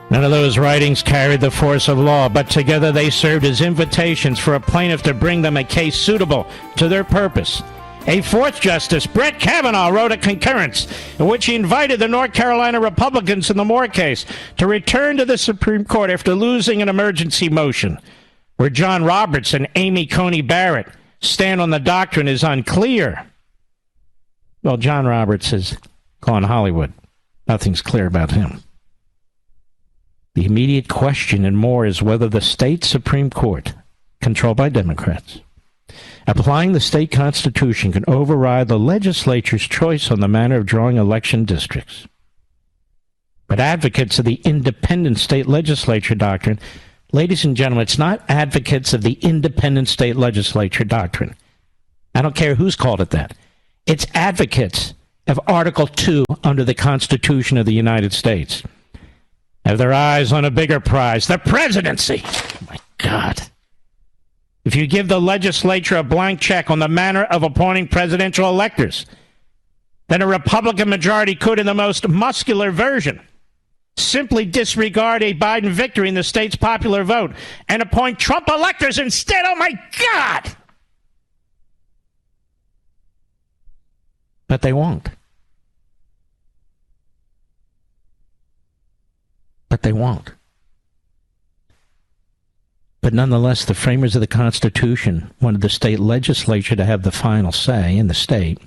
None of those writings carried the force of law, but together they served as invitations for a plaintiff to bring them a case suitable to their purpose. A 4th Justice, Brett Kavanaugh, wrote a concurrence in which he invited the North Carolina Republicans in the Moore case to return to the Supreme Court after losing an emergency motion. Where John Roberts and Amy Coney Barrett stand on the doctrine is unclear. Well, John Roberts has gone Hollywood. Nothing's clear about him. The immediate question in Moore is whether the state Supreme Court, controlled by Democrats, applying the state constitution, can override the legislature's choice on the manner of drawing election districts. But advocates of the independent state legislature doctrine, ladies and gentlemen, it's not advocates of the independent state legislature doctrine. I don't care who's called it that. It's advocates of Article 2 under the Constitution of the United States. Have their eyes on a bigger prize, the presidency. Oh, my God. If you give the legislature a blank check on the manner of appointing presidential electors, then a Republican majority could, in the most muscular version, simply disregard a Biden victory in the state's popular vote and appoint Trump electors instead. Oh, my God! But they won't. But they won't. But nonetheless, the framers of the Constitution wanted the state legislature to have the final say in the state,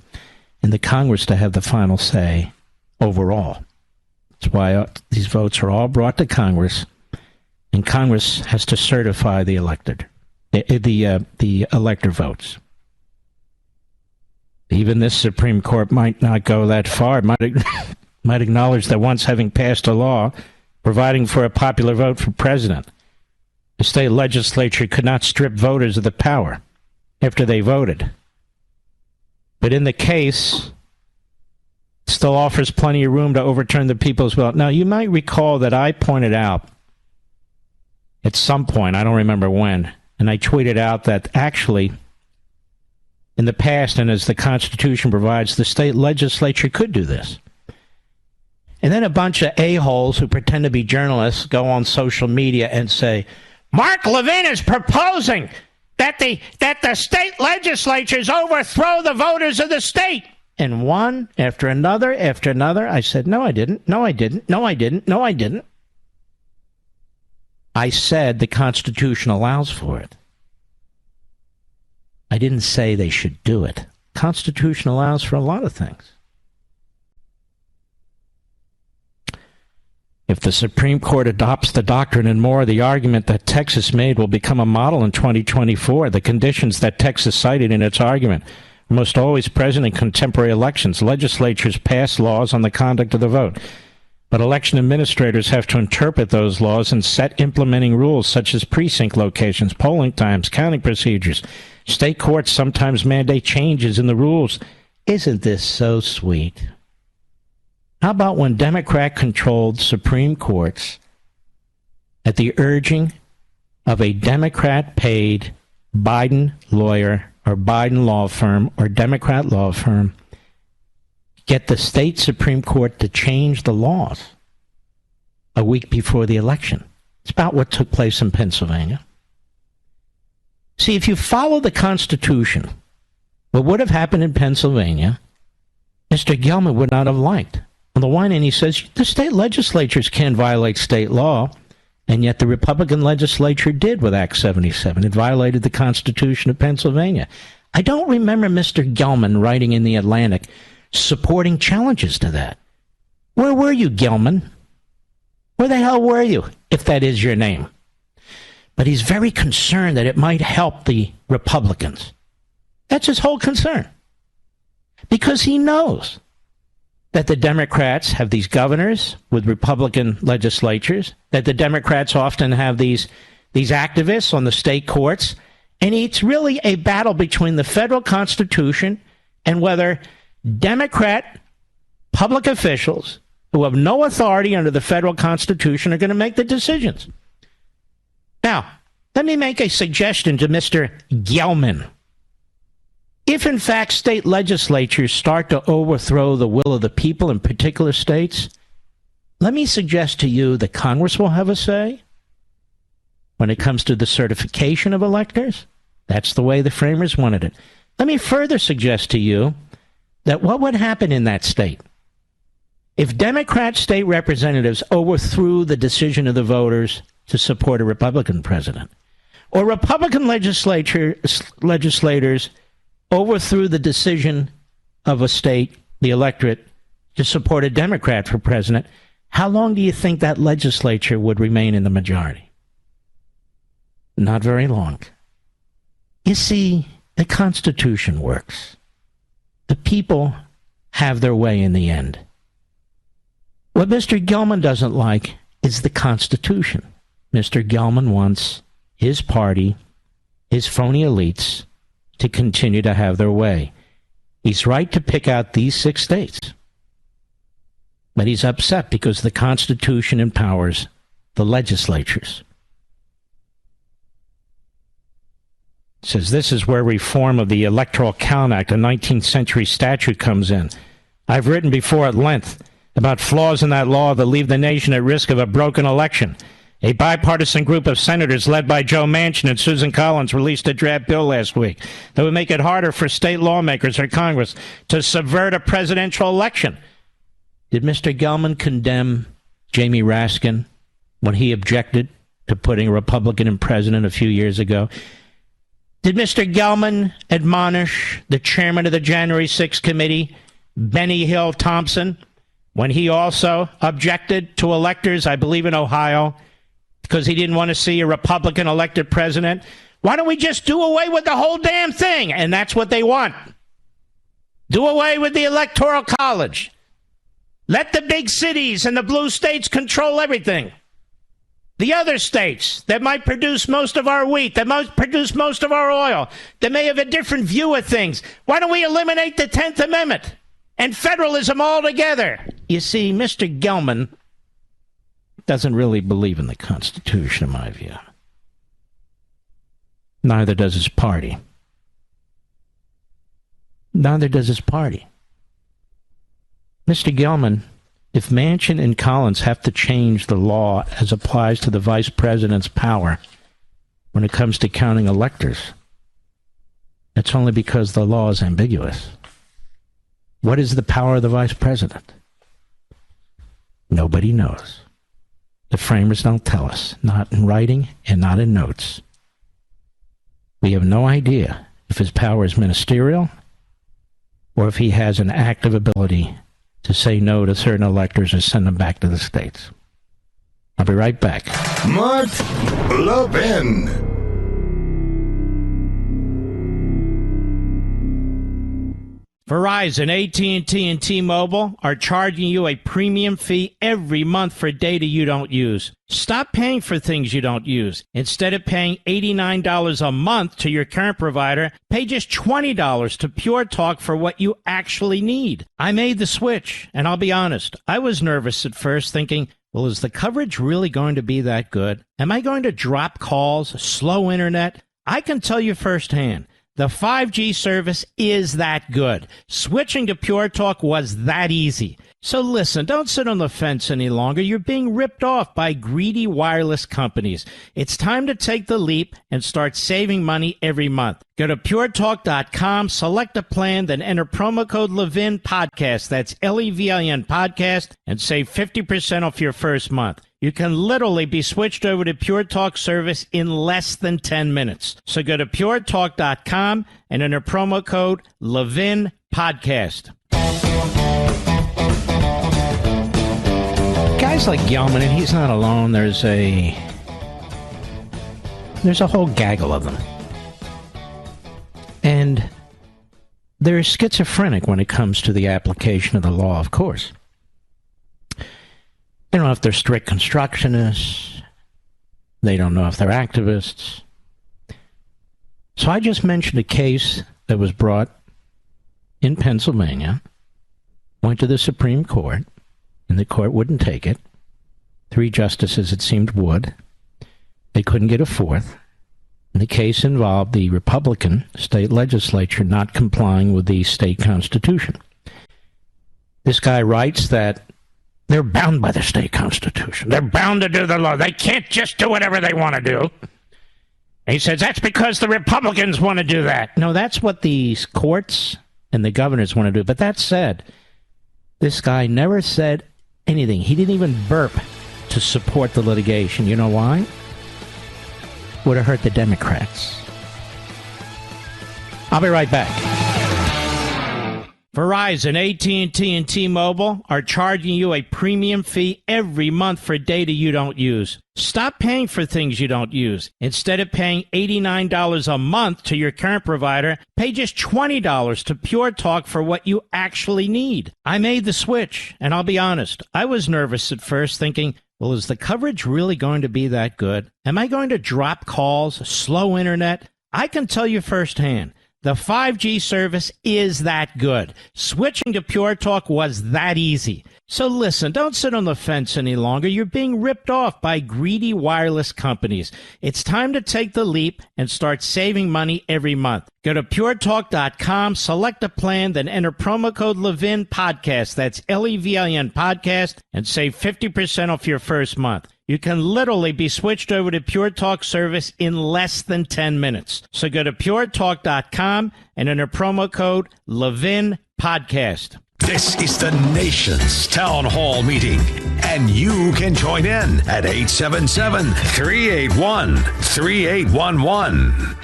and the Congress to have the final say overall. That's why these votes are all brought to Congress, and Congress has to certify the elected, the elector votes. Even this Supreme Court might not go that far. It might acknowledge that once having passed a law providing for a popular vote for president, the state legislature could not strip voters of the power after they voted. But in the case, it still offers plenty of room to overturn the people's will. Now, you might recall that I pointed out at some point, I don't remember when, and I tweeted out that actually, in the past, and as the Constitution provides, the state legislature could do this. And then a bunch of a-holes who pretend to be journalists go on social media and say, Mark Levin is proposing that the state legislatures overthrow the voters of the state. And one after another, I said, no, I didn't. No, I didn't. No, I didn't. No, I didn't. I said the Constitution allows for it. I didn't say they should do it. The Constitution allows for a lot of things. If the Supreme Court adopts the doctrine and more, the argument that Texas made will become a model in 2024. The conditions that Texas cited in its argument are most always present in contemporary elections. Legislatures pass laws on the conduct of the vote. But election administrators have to interpret those laws and set implementing rules such as precinct locations, polling times, counting procedures. State courts sometimes mandate changes in the rules. Isn't this so sweet? How about when Democrat-controlled Supreme Courts, at the urging of a Democrat-paid Biden lawyer or Biden law firm or Democrat law firm, get the state Supreme Court to change the laws a week before the election? It's about what took place in Pennsylvania. See, if you follow the Constitution, what would have happened in Pennsylvania, Mr. Gelman would not have liked. On the one hand, he says the state legislatures can violate state law, and yet the Republican legislature did with Act 77. It violated the Constitution of Pennsylvania. I don't remember Mr. Gelman writing in the Atlantic supporting challenges to that. Where were you, Gelman? Where the hell were you, if that is your name? But he's very concerned that it might help the Republicans. That's his whole concern. Because he knows that the Democrats have these governors with Republican legislatures, that the Democrats often have these activists on the state courts, and it's really a battle between the federal Constitution and whether Democrat public officials who have no authority under the federal Constitution are going to make the decisions. Now, let me make a suggestion to Mr. Gelman. If, in fact, state legislatures start to overthrow the will of the people in particular states, let me suggest to you that Congress will have a say when it comes to the certification of electors. That's the way the framers wanted it. Let me further suggest to you that what would happen in that state if Democrat state representatives overthrew the decision of the voters to support a Republican president, or Republican legislators overthrew the decision of a state, the electorate, to support a Democrat for president, how long do you think that legislature would remain in the majority? Not very long. You see, the Constitution works. The people have their way in the end. What Mr. Gelman doesn't like is the Constitution. Mr. Gelman wants his party, his phony elites, to continue to have their way. He's right to pick out these 6 states. But he's upset because the Constitution empowers the legislatures. It says this is where reform of the Electoral Count Act, a 19th century statute, comes in. I've written before at length about flaws in that law that leave the nation at risk of a broken election. A bipartisan group of senators led by Joe Manchin and Susan Collins released a draft bill last week that would make it harder for state lawmakers or Congress to subvert a presidential election. Did Mr. Gelman condemn Jamie Raskin when he objected to putting a Republican in president a few years ago? Did Mr. Gelman admonish the chairman of the January 6th committee, Benny Hill Thompson, when he also objected to electors, I believe in Ohio, because he didn't want to see a Republican elected president? Why don't we just do away with the whole damn thing? And that's what they want. Do away with the Electoral College. Let the big cities and the blue states control everything. The other states that might produce most of our wheat, that might produce most of our oil, that may have a different view of things, why don't we eliminate the 10th Amendment and federalism altogether? You see, Mr. Gelman doesn't really believe in the Constitution, in my view. Neither does his party. Neither does his party. Mr. Gelman, if Manchin and Collins have to change the law as applies to the vice president's power when it comes to counting electors, it's only because the law is ambiguous. What is the power of the vice president? Nobody knows. The framers don't tell us, not in writing and not in notes. We have no idea if his power is ministerial or if he has an active ability to say no to certain electors or send them back to the states. I'll be right back. Mark Levin. Verizon, AT&T, and T-Mobile are charging you a premium fee every month for data you don't use. Stop paying for things you don't use. Instead of paying $89 a month to your current provider, pay just $20 to PureTalk for what you actually need. I made the switch, and I'll be honest, I was nervous at first, thinking, well, is the coverage really going to be that good? Am I going to drop calls, slow internet? I can tell you firsthand. The 5G service is that good. Switching to PureTalk was that easy. So listen, don't sit on the fence any longer. You're being ripped off by greedy wireless companies. It's time to take the leap and start saving money every month. Go to puretalk.com, select a plan, then enter promo code Levin Podcast. That's Levin Podcast, and save 50% off your first month. You can literally be switched over to PureTalk service in less than 10 minutes. So go to puretalk.com and enter promo code Levin Podcast. Guys like Gelman, and he's not alone. There's a whole gaggle of them. And they're schizophrenic when it comes to the application of the law, of course. They don't know if they're strict constructionists. They don't know if they're activists. So I just mentioned a case that was brought in Pennsylvania, went to the Supreme Court, and the court wouldn't take it. 3 justices, it seemed, would. They couldn't get a 4th. And the case involved the Republican state legislature not complying with the state constitution. This guy writes that they're bound by the state constitution. They're bound to do the law. They can't just do whatever they want to do. And he says, that's because the Republicans want to do that. No, that's what the courts and the governors want to do. But that said, this guy never said anything. He didn't even burp to support the litigation. You know why? Would have hurt the Democrats. I'll be right back. Verizon, AT&T, and T-Mobile are charging you a premium fee every month for data you don't use. Stop paying for things you don't use. Instead of paying $89 a month to your current provider, pay just $20 to PureTalk for what you actually need. I made the switch, and I'll be honest, I was nervous at first, thinking, well, is the coverage really going to be that good? Am I going to drop calls, slow internet? I can tell you firsthand. The 5G service is that good. Switching to PureTalk was that easy. So listen, don't sit on the fence any longer. You're being ripped off by greedy wireless companies. It's time to take the leap and start saving money every month. Go to puretalk.com, select a plan, then enter promo code Levin Podcast. That's Levin Podcast, and save 50% off your first month. You can literally be switched over to PureTalk service in less than 10 minutes. So go to puretalk.com and enter promo code Levin Podcast. This is the nation's town hall meeting, and you can join in at 877-381-3811.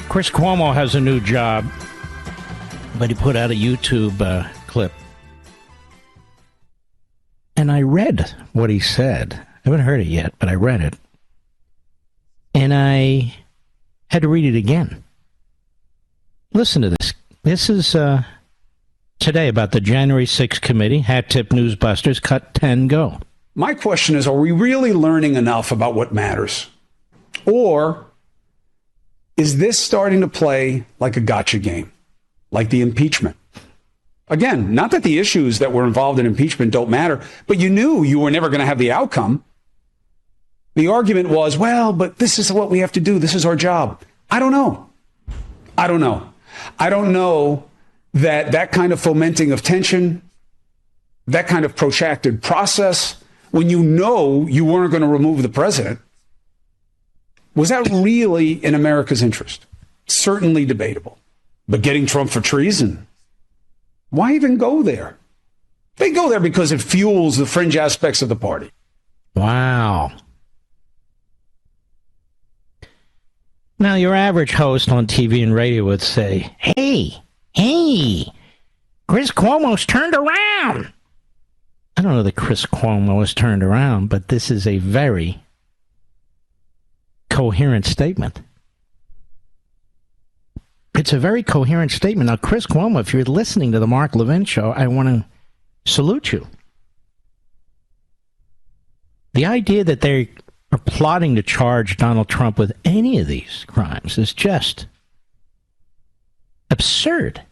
Chris Cuomo has a new job, but he put out a YouTube clip. And I read what he said. I haven't heard it yet, but I read it. And I had to read it again. Listen to this. This is today about the January 6th committee. Hat tip newsbusters, cut 10, go. My question is, are we really learning enough about what matters? Or is this starting to play like a gotcha game, like the impeachment? Again, not that the issues that were involved in impeachment don't matter, but you knew you were never going to have the outcome. The argument was, well, but this is what we have to do. This is our job. I don't know. I don't know that that kind of fomenting of tension, that kind of protracted process, when you know you weren't going to remove the president, was that really in America's interest? Certainly debatable. But getting Trump for treason, why even go there? They go there because it fuels the fringe aspects of the party. Wow. Now, your average host on TV and radio would say, hey, Chris Cuomo's turned around. I don't know that Chris Cuomo has turned around, but this is a very coherent statement. It's a very coherent statement. Now, Chris Cuomo, if you're listening to the Mark Levin show, I want to salute you. The idea that they are plotting to charge Donald Trump with any of these crimes is just absurd.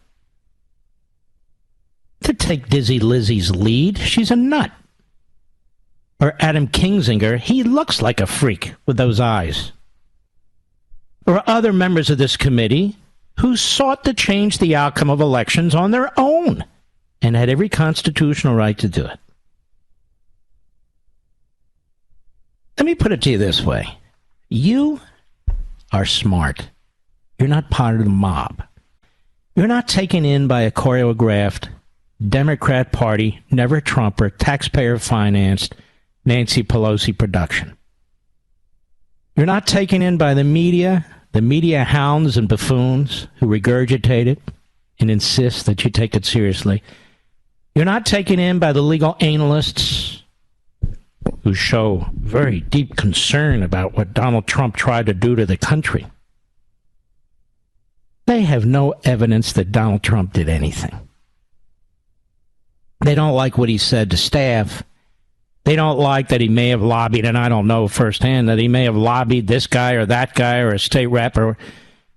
To take Dizzy Lizzie's lead, she's a nut. Or Adam Kinzinger, he looks like a freak with those eyes. Or other members of this committee who sought to change the outcome of elections on their own and had every constitutional right to do it. Let me put it to you this way. You are smart. You're not part of the mob. You're not taken in by a choreographed Democrat Party, never Trumper, taxpayer-financed Nancy Pelosi production. You're not taken in by the media hounds and buffoons who regurgitate it and insist that you take it seriously. You're not taken in by the legal analysts who show very deep concern about what Donald Trump tried to do to the country. They have no evidence that Donald Trump did anything. They don't like what he said to staff. They don't like that he may have lobbied, and I don't know firsthand, that he may have lobbied this guy or that guy or a state rep or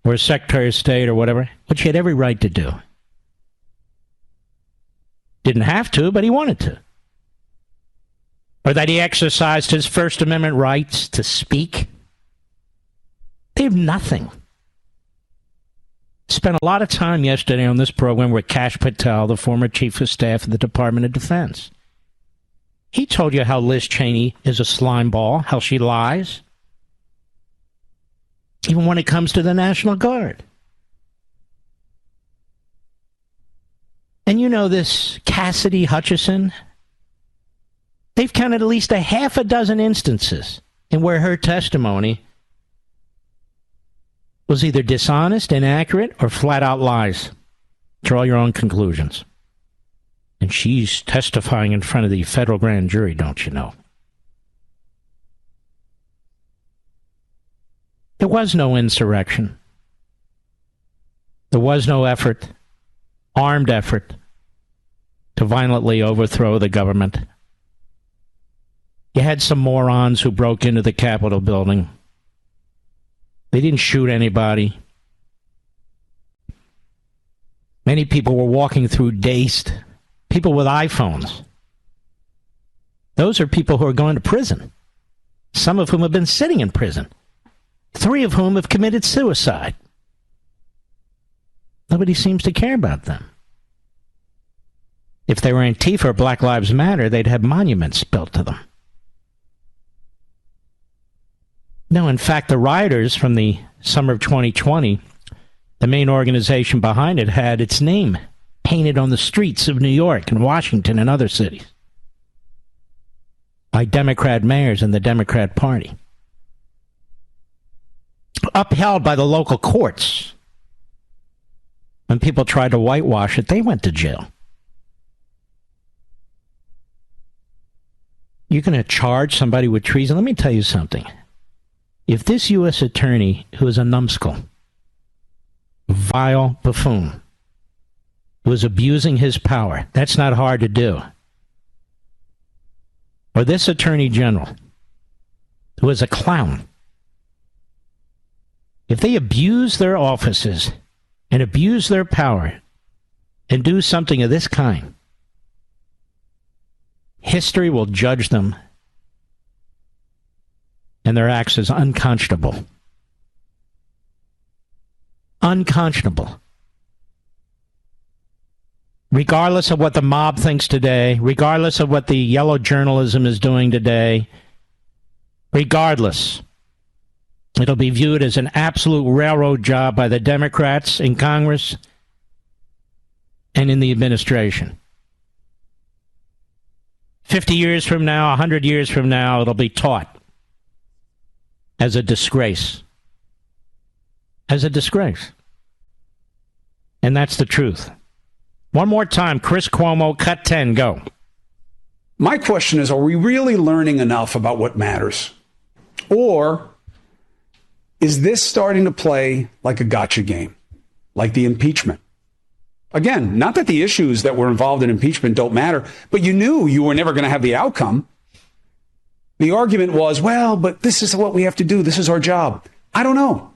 a secretary of state or whatever, which he had every right to do. Didn't have to, but he wanted to. Or that he exercised his First Amendment rights to speak. They have nothing. Spent a lot of time yesterday on this program with Kash Patel, the former chief of staff of the Department of Defense. He told you how Liz Cheney is a slime ball, how she lies. Even when it comes to the National Guard. And you know this Cassidy Hutchison? They've counted at least a half a dozen instances in where her testimony was either dishonest, inaccurate, or flat-out lies. Draw your own conclusions. And she's testifying in front of the federal grand jury, don't you know? There was no insurrection. There was no effort, armed effort, to violently overthrow the government. You had some morons who broke into the Capitol building. They didn't shoot anybody. Many people were walking through dazed. People with iPhones. Those are people who are going to prison. Some of whom have been sitting in prison. 3 of whom have committed suicide. Nobody seems to care about them. If they were Antifa or Black Lives Matter, they'd have monuments built to them. No, in fact, the rioters from the summer of 2020, the main organization behind it had its name painted on the streets of New York and Washington and other cities by Democrat mayors and the Democrat Party. Upheld by the local courts. When people tried to whitewash it, they went to jail. You're going to charge somebody with treason? Let me tell you something. If this U.S. attorney, who is a numbskull, vile buffoon, was abusing his power, that's not hard to do. Or this attorney general, who is a clown, if they abuse their offices and abuse their power and do something of this kind, history will judge them, and their acts as unconscionable. Unconscionable. Regardless of what the mob thinks today, regardless of what the yellow journalism is doing today, regardless, it'll be viewed as an absolute railroad job by the Democrats in Congress and in the administration. 50 years from now, 100 years from now, it'll be taught as a disgrace. As a disgrace. And that's the truth. One more time, Chris Cuomo, cut 10, go. My question is, are we really learning enough about what matters? Or is this starting to play like a gotcha game? like the impeachment. Again, not that the issues that were involved in impeachment don't matter, but you knew you were never going to have the outcome. The argument was, well, but this is what we have to do. This is our job. I don't know.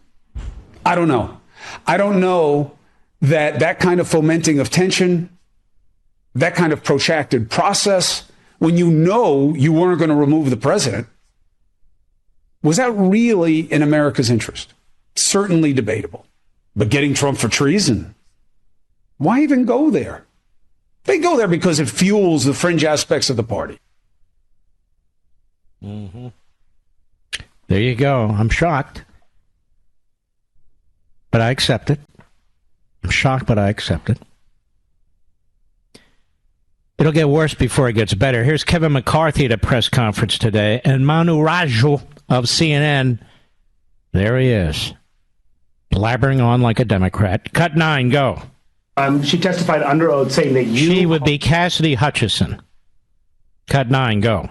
I don't know that that kind of fomenting of tension, that kind of protracted process, when you know you weren't going to remove the president, was that really in America's interest? Certainly debatable. But getting Trump for treason, why even go there? They go there because it fuels the fringe aspects of the party. Mm-hmm. There you go. I'm shocked. But I accept it. I'm shocked, but I accept it. It'll get worse before it gets better. Here's Kevin McCarthy at a press conference today, and Manu Raju of CNN. There he is, blabbering on like a Democrat. Cut 9, go. She testified under oath saying that She would be Cassidy Hutchison. Cut 9, go.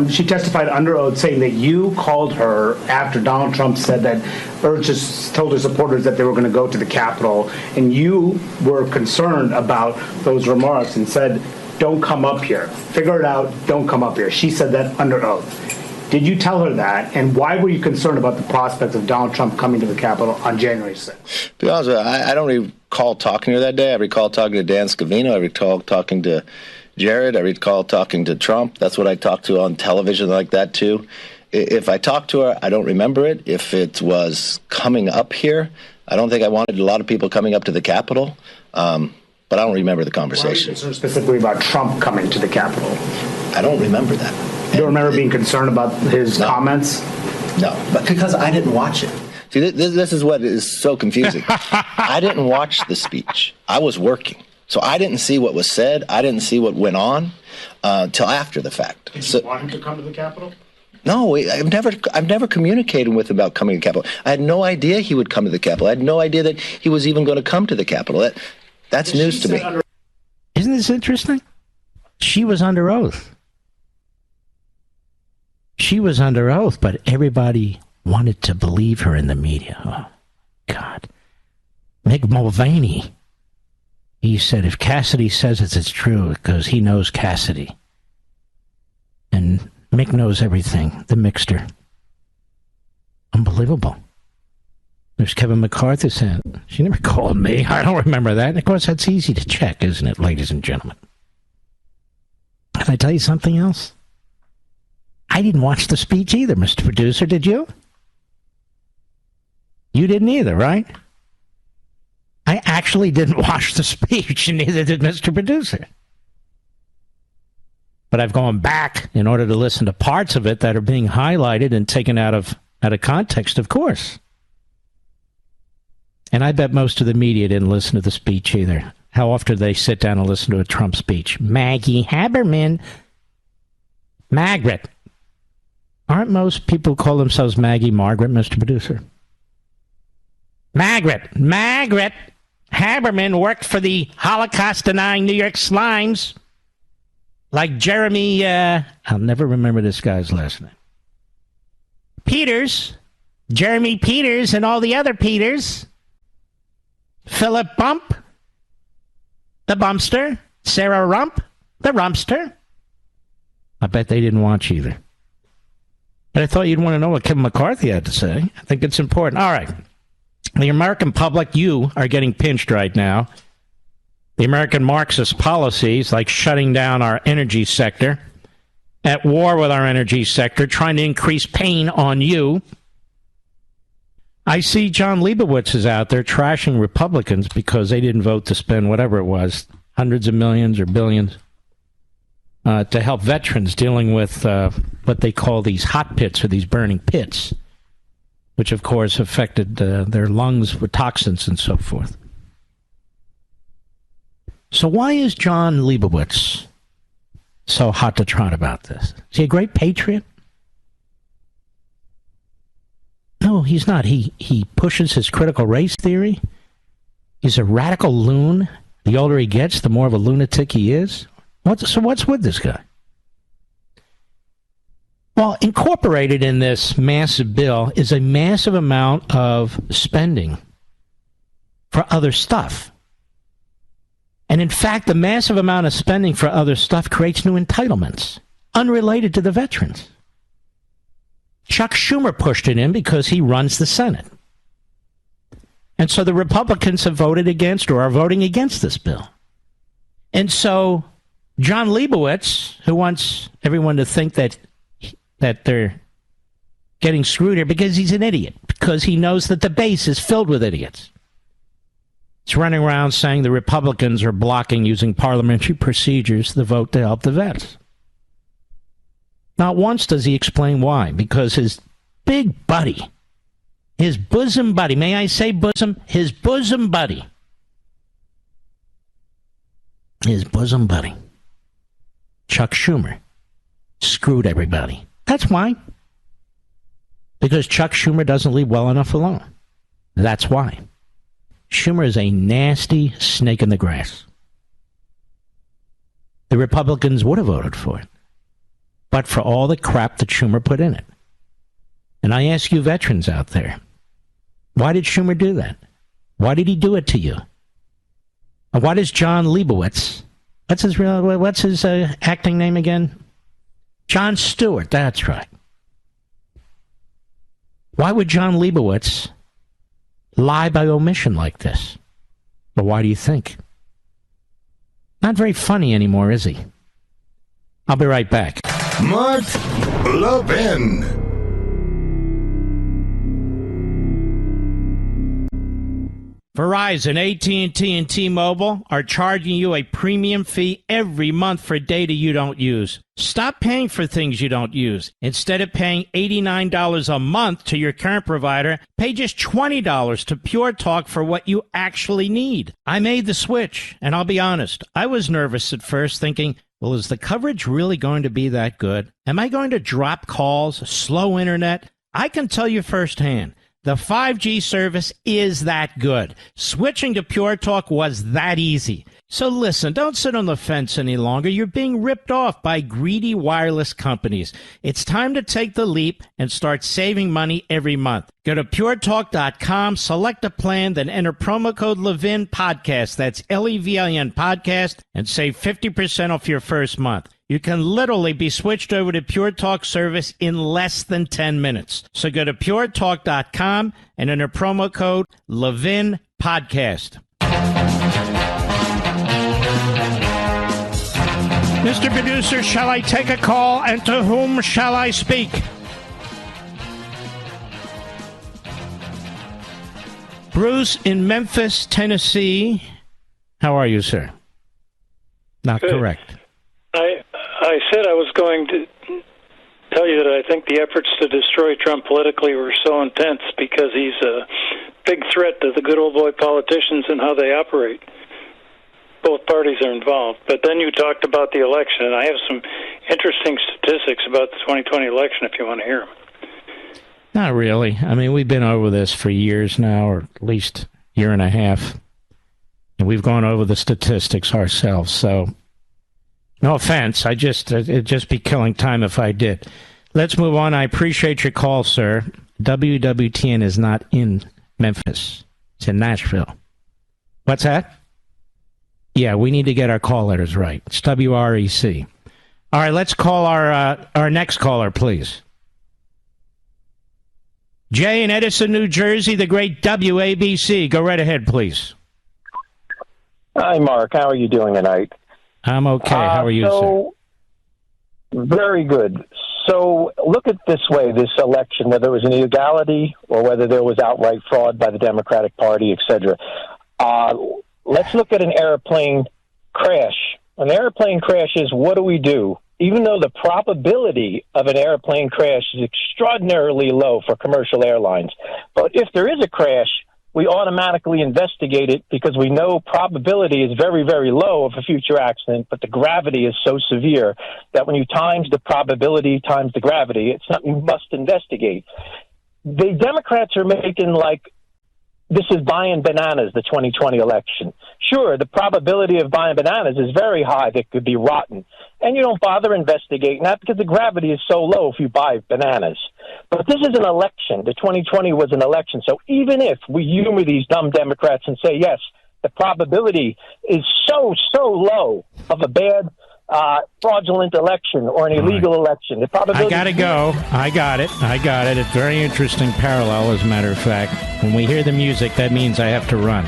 She testified under oath saying that you called her after Donald Trump said that, or just told her supporters that they were going to go to the Capitol, and you were concerned about those remarks and said, don't come up here. Figure it out. Don't come up here. She said that under oath. Did you tell her that? And why were you concerned about the prospect of Donald Trump coming to the Capitol on January 6th? To be honest with you, I don't recall talking to her that day. I recall talking to Dan Scavino. I recall talking to Jared. I recall talking to Trump. That's what I talked to on television like that, too. If I talked to her, I don't remember it. If it was coming up here, I don't think I wanted a lot of people coming up to the Capitol. But I don't remember the conversation. Why are you concerned specifically about Trump coming to the Capitol? I don't remember that. You don't remember being concerned about his comments? No, but because I didn't watch it. See, this is what is so confusing. I didn't watch the speech. I was working. So I didn't see what was said. I didn't see what went on till after the fact. Did you want him to come to the Capitol? No, I've never communicated with him about coming to the Capitol. I had no idea he would come to the Capitol. I had no idea that he was even going to come to the Capitol. That's news to me. Isn't this interesting? She was under oath. She was under oath, but everybody wanted to believe her in the media. Oh, God. Mick Mulvaney. He said, if Cassidy says it's true, because he knows Cassidy. And Mick knows everything, the Mickster. Unbelievable. There's Kevin McCarthy saying, she never called me. I don't remember that. And of course, that's easy to check, isn't it, ladies and gentlemen? Can I tell you something else? I didn't watch the speech either, Mr. Producer. Did you? You didn't either, right? I actually didn't watch the speech, and neither did Mr. Producer. But I've gone back in order to listen to parts of it that are being highlighted and taken out of context, of course. And I bet most of the media didn't listen to the speech either. How often do they sit down and listen to a Trump speech? Maggie Haberman. Margaret. Aren't most people who call themselves Maggie Margaret, Mr. Producer? Margaret Haberman worked for the Holocaust-denying New York Slimes. Like Jeremy, I'll never remember this guy's last name. Peters. Jeremy Peters and all the other Peters. Philip Bump, the Bumpster. Sarah Rump, the Rumpster. I bet they didn't watch either. But I thought you'd want to know what Kevin McCarthy had to say. I think it's important. All right. The American public, you are getting pinched right now. The American Marxist policies, like shutting down our energy sector, at war with our energy sector, trying to increase pain on you. I see John Leibowitz is out there trashing Republicans because they didn't vote to spend whatever it was, hundreds of millions or billions, to help veterans dealing with what they call these hot pits or these burning pits, which, of course, affected their lungs with toxins and so forth. So why is John Leibowitz so hot to trot about this? Is he a great patriot? No, he's not. He pushes his critical race theory. He's a radical loon. The older he gets, the more of a lunatic he is. So what's with this guy? Well, incorporated in this massive bill is a massive amount of spending for other stuff. And in fact, the massive amount of spending for other stuff creates new entitlements, unrelated to the veterans. Chuck Schumer pushed it in because he runs the Senate. And so the Republicans have voted against or are voting against this bill. And so John Leibowitz, who wants everyone to think that they're getting screwed here because he's an idiot, because he knows that the base is filled with idiots. He's running around saying the Republicans are blocking using parliamentary procedures the vote to help the vets. Not once does he explain why, because his big buddy, his bosom buddy, may I say bosom? His bosom buddy, Chuck Schumer, screwed everybody. That's why. Because Chuck Schumer doesn't leave well enough alone. That's why. Schumer is a nasty snake in the grass. The Republicans would have voted for it, but for all the crap that Schumer put in it. And I ask you veterans out there, why did Schumer do that? Why did he do it to you? And why does John Leibowitz, what's his acting name again? Jon Stewart, that's right. Why would John Leibowitz lie by omission like this? But why do you think? Not very funny anymore, is he? I'll be right back. Mark Levin. Verizon, AT&T, and T-Mobile are charging you a premium fee every month for data you don't use. Stop paying for things you don't use. Instead of paying $89 a month to your current provider, pay just $20 to PureTalk for what you actually need. I made the switch, and I'll be honest, I was nervous at first, thinking, well, is the coverage really going to be that good? Am I going to drop calls, slow internet? I can tell you firsthand, the 5G service is that good. Switching to PureTalk was that easy. So listen, don't sit on the fence any longer. You're being ripped off by greedy wireless companies. It's time to take the leap and start saving money every month. Go to puretalk.com, select a plan, then enter promo code Levin Podcast. That's Levin Podcast, and save 50% off your first month. You can literally be switched over to PureTalk service in less than 10 minutes. So go to puretalk.com and enter promo code Levin Podcast. Mr. Producer, shall I take a call, and to whom shall I speak? Bruce in Memphis, Tennessee. How are you, sir? Not Good. Correct. I said I was going to tell you that I think the efforts to destroy Trump politically were so intense because he's a big threat to the good old boy politicians and how they operate. Both parties are involved. But then you talked about the election, and I have some interesting statistics about the 2020 election if you want to hear them. Not really. I mean, we've been over this for years now, or at least a year and a half. And we've gone over the statistics ourselves, so no offense. It'd just be killing time if I did. Let's move on. I appreciate your call, sir. WWTN is not in Memphis. It's in Nashville. What's that? Yeah, we need to get our call letters right. It's WREC. All right, let's call our next caller, please. Jay in Edison, New Jersey, the great WABC. Go right ahead, please. Hi, Mark. How are you doing tonight? I'm okay. How are you, sir? Very good. So look at it this way, this election, whether it was an illegality or whether there was outright fraud by the Democratic Party, etc. Let's look at an airplane crash. When an airplane crashes, what do? Even though the probability of an airplane crash is extraordinarily low for commercial airlines. But if there is a crash, we automatically investigate it because we know probability is very, very low of a future accident, but the gravity is so severe that when you times the probability times the gravity, it's something you must investigate. The Democrats are making this is buying bananas, the 2020 election. Sure, the probability of buying bananas is very high. That could be rotten. And you don't bother investigating that because the gravity is so low if you buy bananas. But this is an election. The 2020 was an election. So even if we humor these dumb Democrats and say, yes, the probability is so low of a bad fraudulent election or an illegal election. The probability. I got to go. I got it. It's a very interesting parallel, as a matter of fact. When we hear the music, that means I have to run.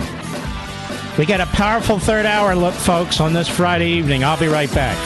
We got a powerful third hour, look, folks, on this Friday evening. I'll be right back.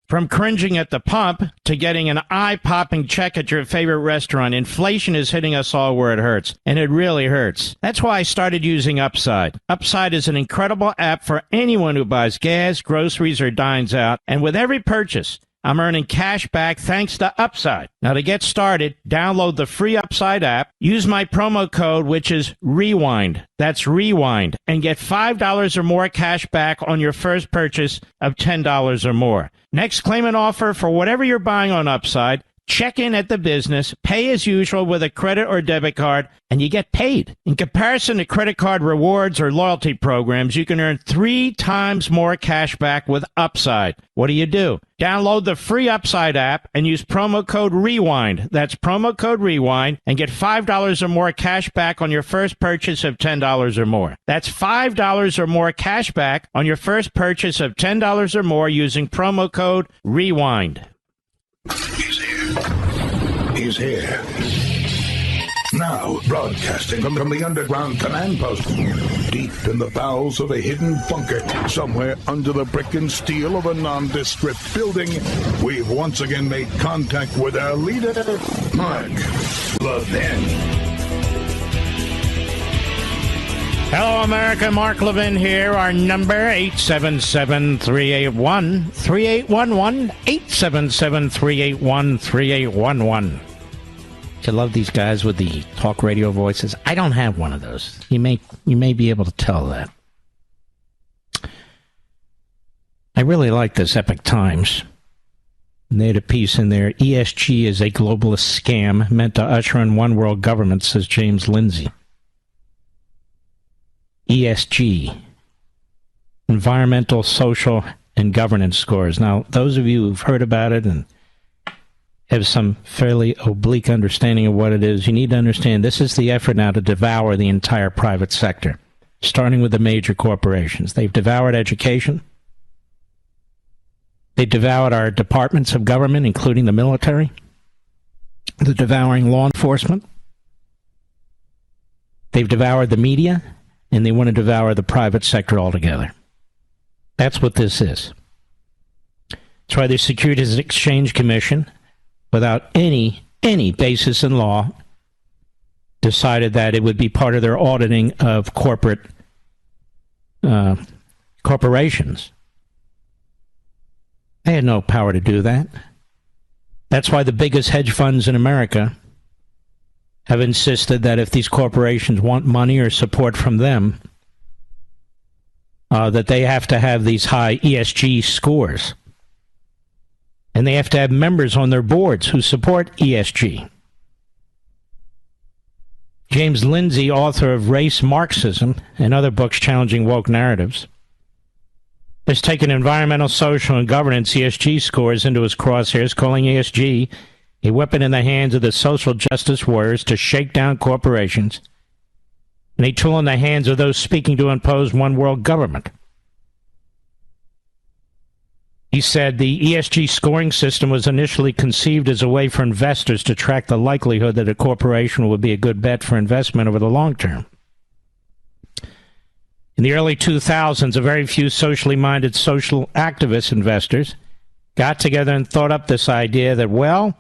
From cringing at the pump to getting an eye-popping check at your favorite restaurant, inflation is hitting us all where it hurts, and it really hurts. That's why I started using Upside. Upside is an incredible app for anyone who buys gas, groceries, or dines out, and with every purchase, I'm earning cash back thanks to Upside. Now, to get started, download the free Upside app, use my promo code, which is REWIND. That's REWIND, and get $5 or more cash back on your first purchase of $10 or more. Next, claim an offer for whatever you're buying on Upside. Check in at the business, pay as usual with a credit or debit card, and you get paid. In comparison to credit card rewards or loyalty programs, you can earn 3 times more cash back with Upside. What do? Download the free Upside app and use promo code REWIND. That's promo code REWIND, and get $5 or more cash back on your first purchase of $10 or more. That's $5 or more cash back on your first purchase of $10 or more using promo code REWIND. He's here. Now, broadcasting from the underground command post, deep in the bowels of a hidden bunker, somewhere under the brick and steel of a nondescript building, we've once again made contact with our leader, Mark Levin. Hello, America. Mark Levin here. Our number, 877-381-3811, 877-381-3811. I love these guys with the talk radio voices. I don't have one of those. You may be able to tell that. I really like this Epoch Times. They had a piece in there. ESG is a globalist scam meant to usher in one world government, says James Lindsay. ESG, environmental, social, and governance scores. Now, those of you who've heard about it and have some fairly oblique understanding of what it is, you need to understand this is the effort now to devour the entire private sector, starting with the major corporations. They've devoured education. They devoured our departments of government, including the military. They're devouring law enforcement. They've devoured the media. And they want to devour the private sector altogether. That's what this is. That's why the Securities and Exchange Commission, without any basis in law, decided that it would be part of their auditing of corporations. They had no power to do that. That's why the biggest hedge funds in America have insisted that if these corporations want money or support from them, that they have to have these high ESG scores. And they have to have members on their boards who support ESG. James Lindsay, author of Race Marxism and other books challenging woke narratives, has taken environmental, social, and governance ESG scores into his crosshairs, calling ESG a weapon in the hands of the social justice warriors to shake down corporations, and a tool in the hands of those seeking to impose one world government. He said the ESG scoring system was initially conceived as a way for investors to track the likelihood that a corporation would be a good bet for investment over the long term. In the early 2000s, a very few socially minded social activist investors got together and thought up this idea that, well,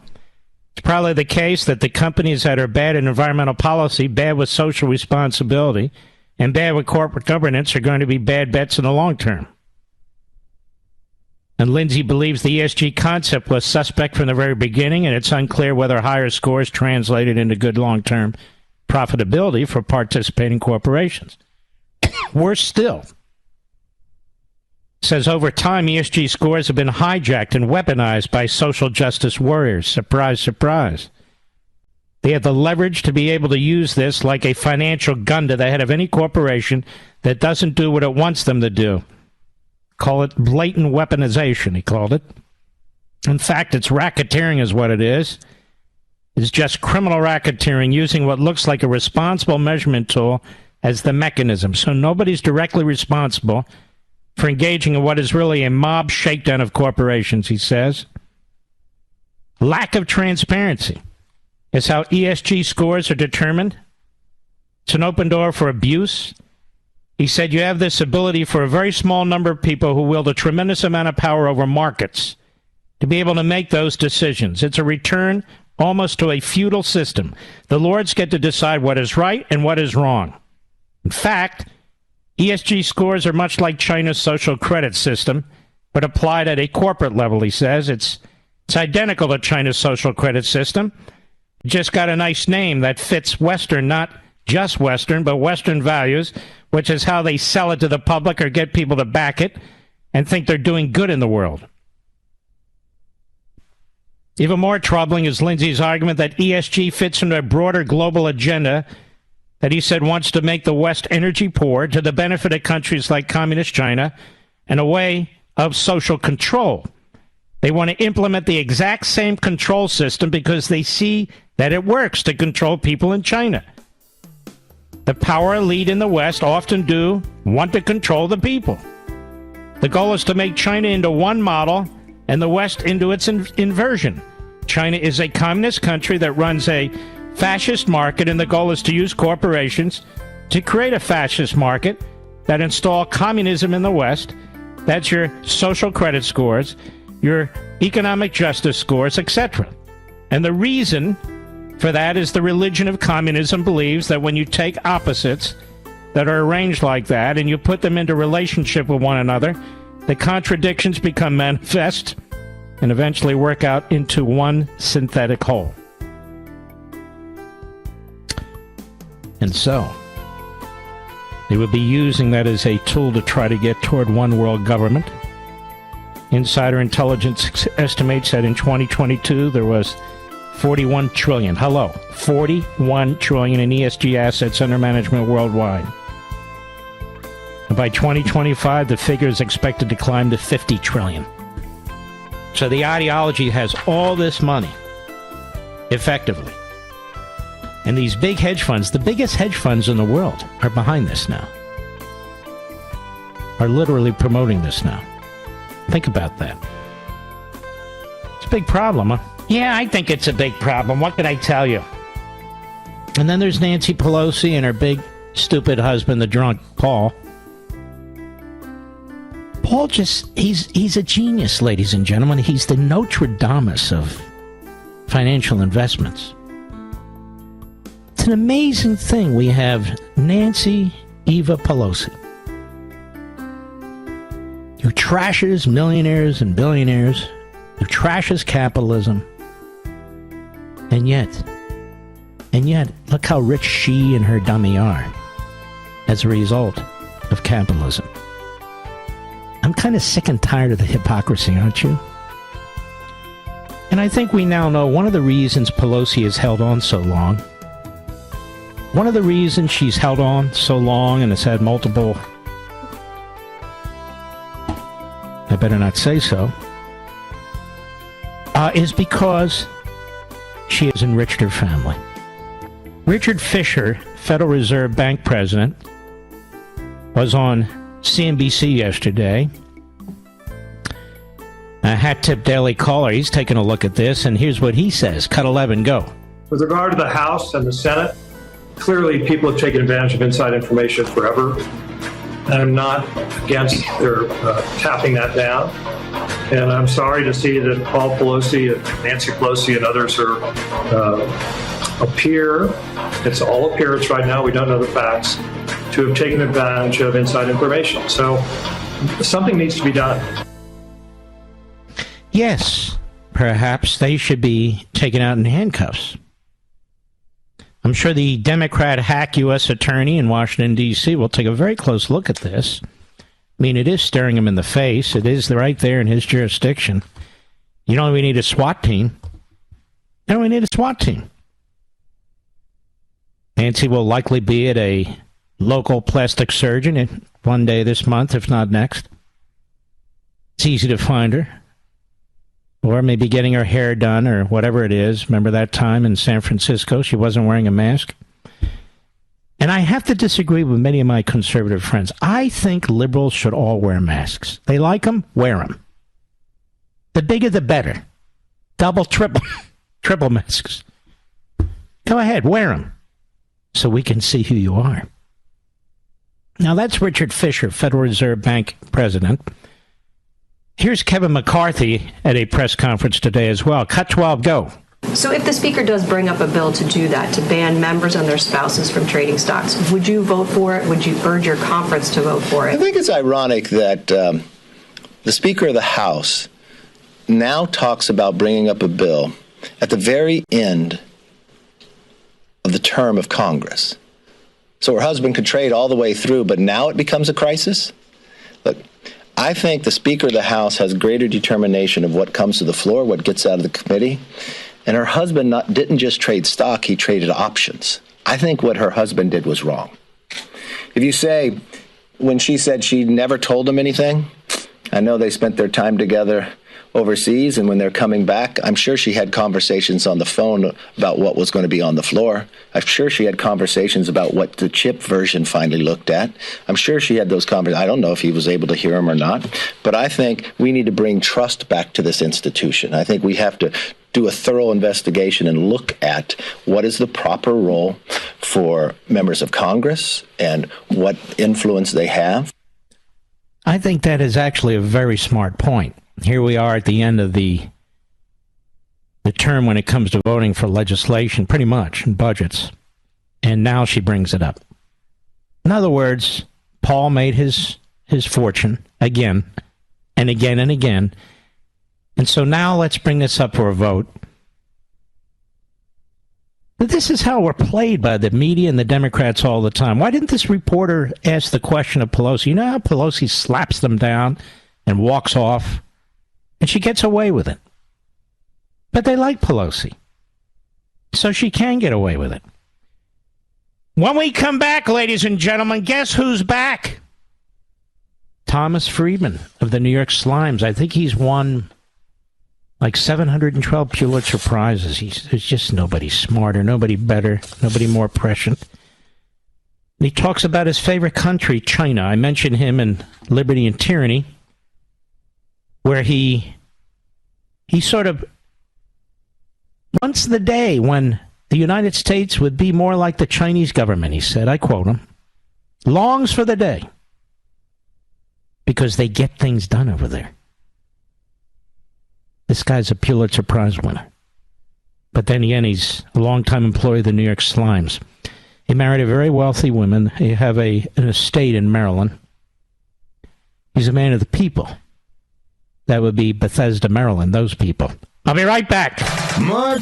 it's probably the case that the companies that are bad in environmental policy, bad with social responsibility, and bad with corporate governance are going to be bad bets in the long term. And Lindsay believes the ESG concept was suspect from the very beginning, and it's unclear whether higher scores translated into good long-term profitability for participating corporations. Worse still, says over time, ESG scores have been hijacked and weaponized by social justice warriors. Surprise, surprise. They have the leverage to be able to use this like a financial gun to the head of any corporation that doesn't do what it wants them to do. Call it blatant weaponization, he called it. In fact, it's racketeering is what it is. It's just criminal racketeering using what looks like a responsible measurement tool as the mechanism. So nobody's directly responsible for engaging in what is really a mob shakedown of corporations, he says. Lack of transparency is how ESG scores are determined. It's an open door for abuse. He said you have this ability for a very small number of people who wield a tremendous amount of power over markets to be able to make those decisions. It's a return almost to a feudal system. The lords get to decide what is right and what is wrong. In fact, ESG scores are much like China's social credit system, but applied at a corporate level, he says. It's identical to China's social credit system. It just got a nice name that fits Western, not just Western, but Western values, which is how they sell it to the public or get people to back it and think they're doing good in the world. Even more troubling is Lindsay's argument that ESG fits into a broader global agenda that he said wants to make the West energy poor to the benefit of countries like communist China and a way of social control. They want to implement the exact same control system because they see that it works to control people in China. The power elite in the West often do want to control the people. The goal is to make China into one model and the West into its inversion. China is a communist country that runs a fascist market, and the goal is to use corporations to create a fascist market that install communism in the West. That's your social credit scores, your economic justice scores, etc. And the reason for that is the religion of communism believes that when you take opposites that are arranged like that and you put them into relationship with one another, the contradictions become manifest and eventually work out into one synthetic whole. And so, they would be using that as a tool to try to get toward one world government. Insider intelligence estimates that in 2022 there was 41 trillion, 41 trillion in ESG assets under management worldwide. And by 2025, the figure is expected to climb to 50 trillion. So the ideology has all this money, effectively. And these big hedge funds, the biggest hedge funds in the world, are behind this now. Are literally promoting this now. Think about that. It's a big problem, huh? Yeah, I think it's a big problem. What can I tell you? And then there's Nancy Pelosi and her big, stupid husband, the drunk Paul. Paul he's a genius, ladies and gentlemen. He's the Notre Dame of financial investments. It's an amazing thing. We have Nancy Eva Pelosi, who trashes millionaires and billionaires, who trashes capitalism. And yet, look how rich she and her dummy are as a result of capitalism. I'm kind of sick and tired of the hypocrisy, aren't you? And I think we now know one of the reasons Pelosi has held on so long, one of the reasons she's held on so long and has had multiple, I better not say so, is because she has enriched her family. Richard Fisher, Federal Reserve Bank president, was on CNBC yesterday. A Hat Tip Daily Caller, he's taking a look at this, and here's what he says. Cut 11, go. With regard to the House and the Senate, clearly people have taken advantage of inside information forever. And I'm not against their tapping that down. And I'm sorry to see that Paul Pelosi and Nancy Pelosi and others appear, it's all appearance right now, we don't know the facts, to have taken advantage of inside information. So something needs to be done. Yes, perhaps they should be taken out in handcuffs. I'm sure the Democrat hack U.S. attorney in Washington, D.C. will take a very close look at this. I mean, it is staring him in the face. It is right there in his jurisdiction. You know, we need a SWAT team. And we need a SWAT team. Nancy will likely be at a local plastic surgeon one day this month, if not next. It's easy to find her. Or maybe getting her hair done or whatever it is. Remember that time in San Francisco? She wasn't wearing a mask. And I have to disagree with many of my conservative friends. I think liberals should all wear masks. They like them, wear them. The bigger the better. Double, triple masks. Go ahead, wear them so we can see who you are. Now that's Richard Fisher, Federal Reserve Bank president. Here's Kevin McCarthy at a press conference today as well. Cut 12, go. So if the Speaker does bring up a bill to do that, to ban members and their spouses from trading stocks, would you vote for it? Would you urge your conference to vote for it? I think it's ironic that the Speaker of the House now talks about bringing up a bill at the very end of the term of Congress. So her husband could trade all the way through, but now it becomes a crisis? Look, I think the Speaker of the House has greater determination of what comes to the floor, what gets out of the committee. And her husband didn't just trade stock, he traded options. I think what her husband did was wrong. If you say, when she said she never told him anything, I know they spent their time together overseas, and when they're coming back, I'm sure she had conversations on the phone about what was going to be on the floor. I'm sure she had conversations about what the chip version finally looked at. I'm sure she had those conversations. I don't know if he was able to hear them or not, but I think we need to bring trust back to this institution. I think we have to do a thorough investigation and look at what is the proper role for members of Congress and what influence they have. I think that is actually a very smart point. Here we are at the end of the term when it comes to voting for legislation, pretty much, and budgets. And now she brings it up. In other words, Paul made his fortune again and again and again. And so now let's bring this up for a vote. But this is how we're played by the media and the Democrats all the time. Why didn't this reporter ask the question of Pelosi? You know how Pelosi slaps them down and walks off? And she gets away with it. But they like Pelosi. So she can get away with it. When we come back, ladies and gentlemen, guess who's back? Thomas Friedman of the New York Slimes. I think he's won like 712 Pulitzer Prizes. There's just nobody smarter, nobody better, nobody more prescient. And he talks about his favorite country, China. I mentioned him in Liberty and Tyranny, where he sort of wants the day when the United States would be more like the Chinese government, he said. I quote him. Longs for the day because they get things done over there. This guy's a Pulitzer Prize winner. But then again, he's a longtime employee of the New York Slimes. He married a very wealthy woman. He have an estate in Maryland. He's a man of the people. That would be Bethesda, Maryland, those people. I'll be right back. Mark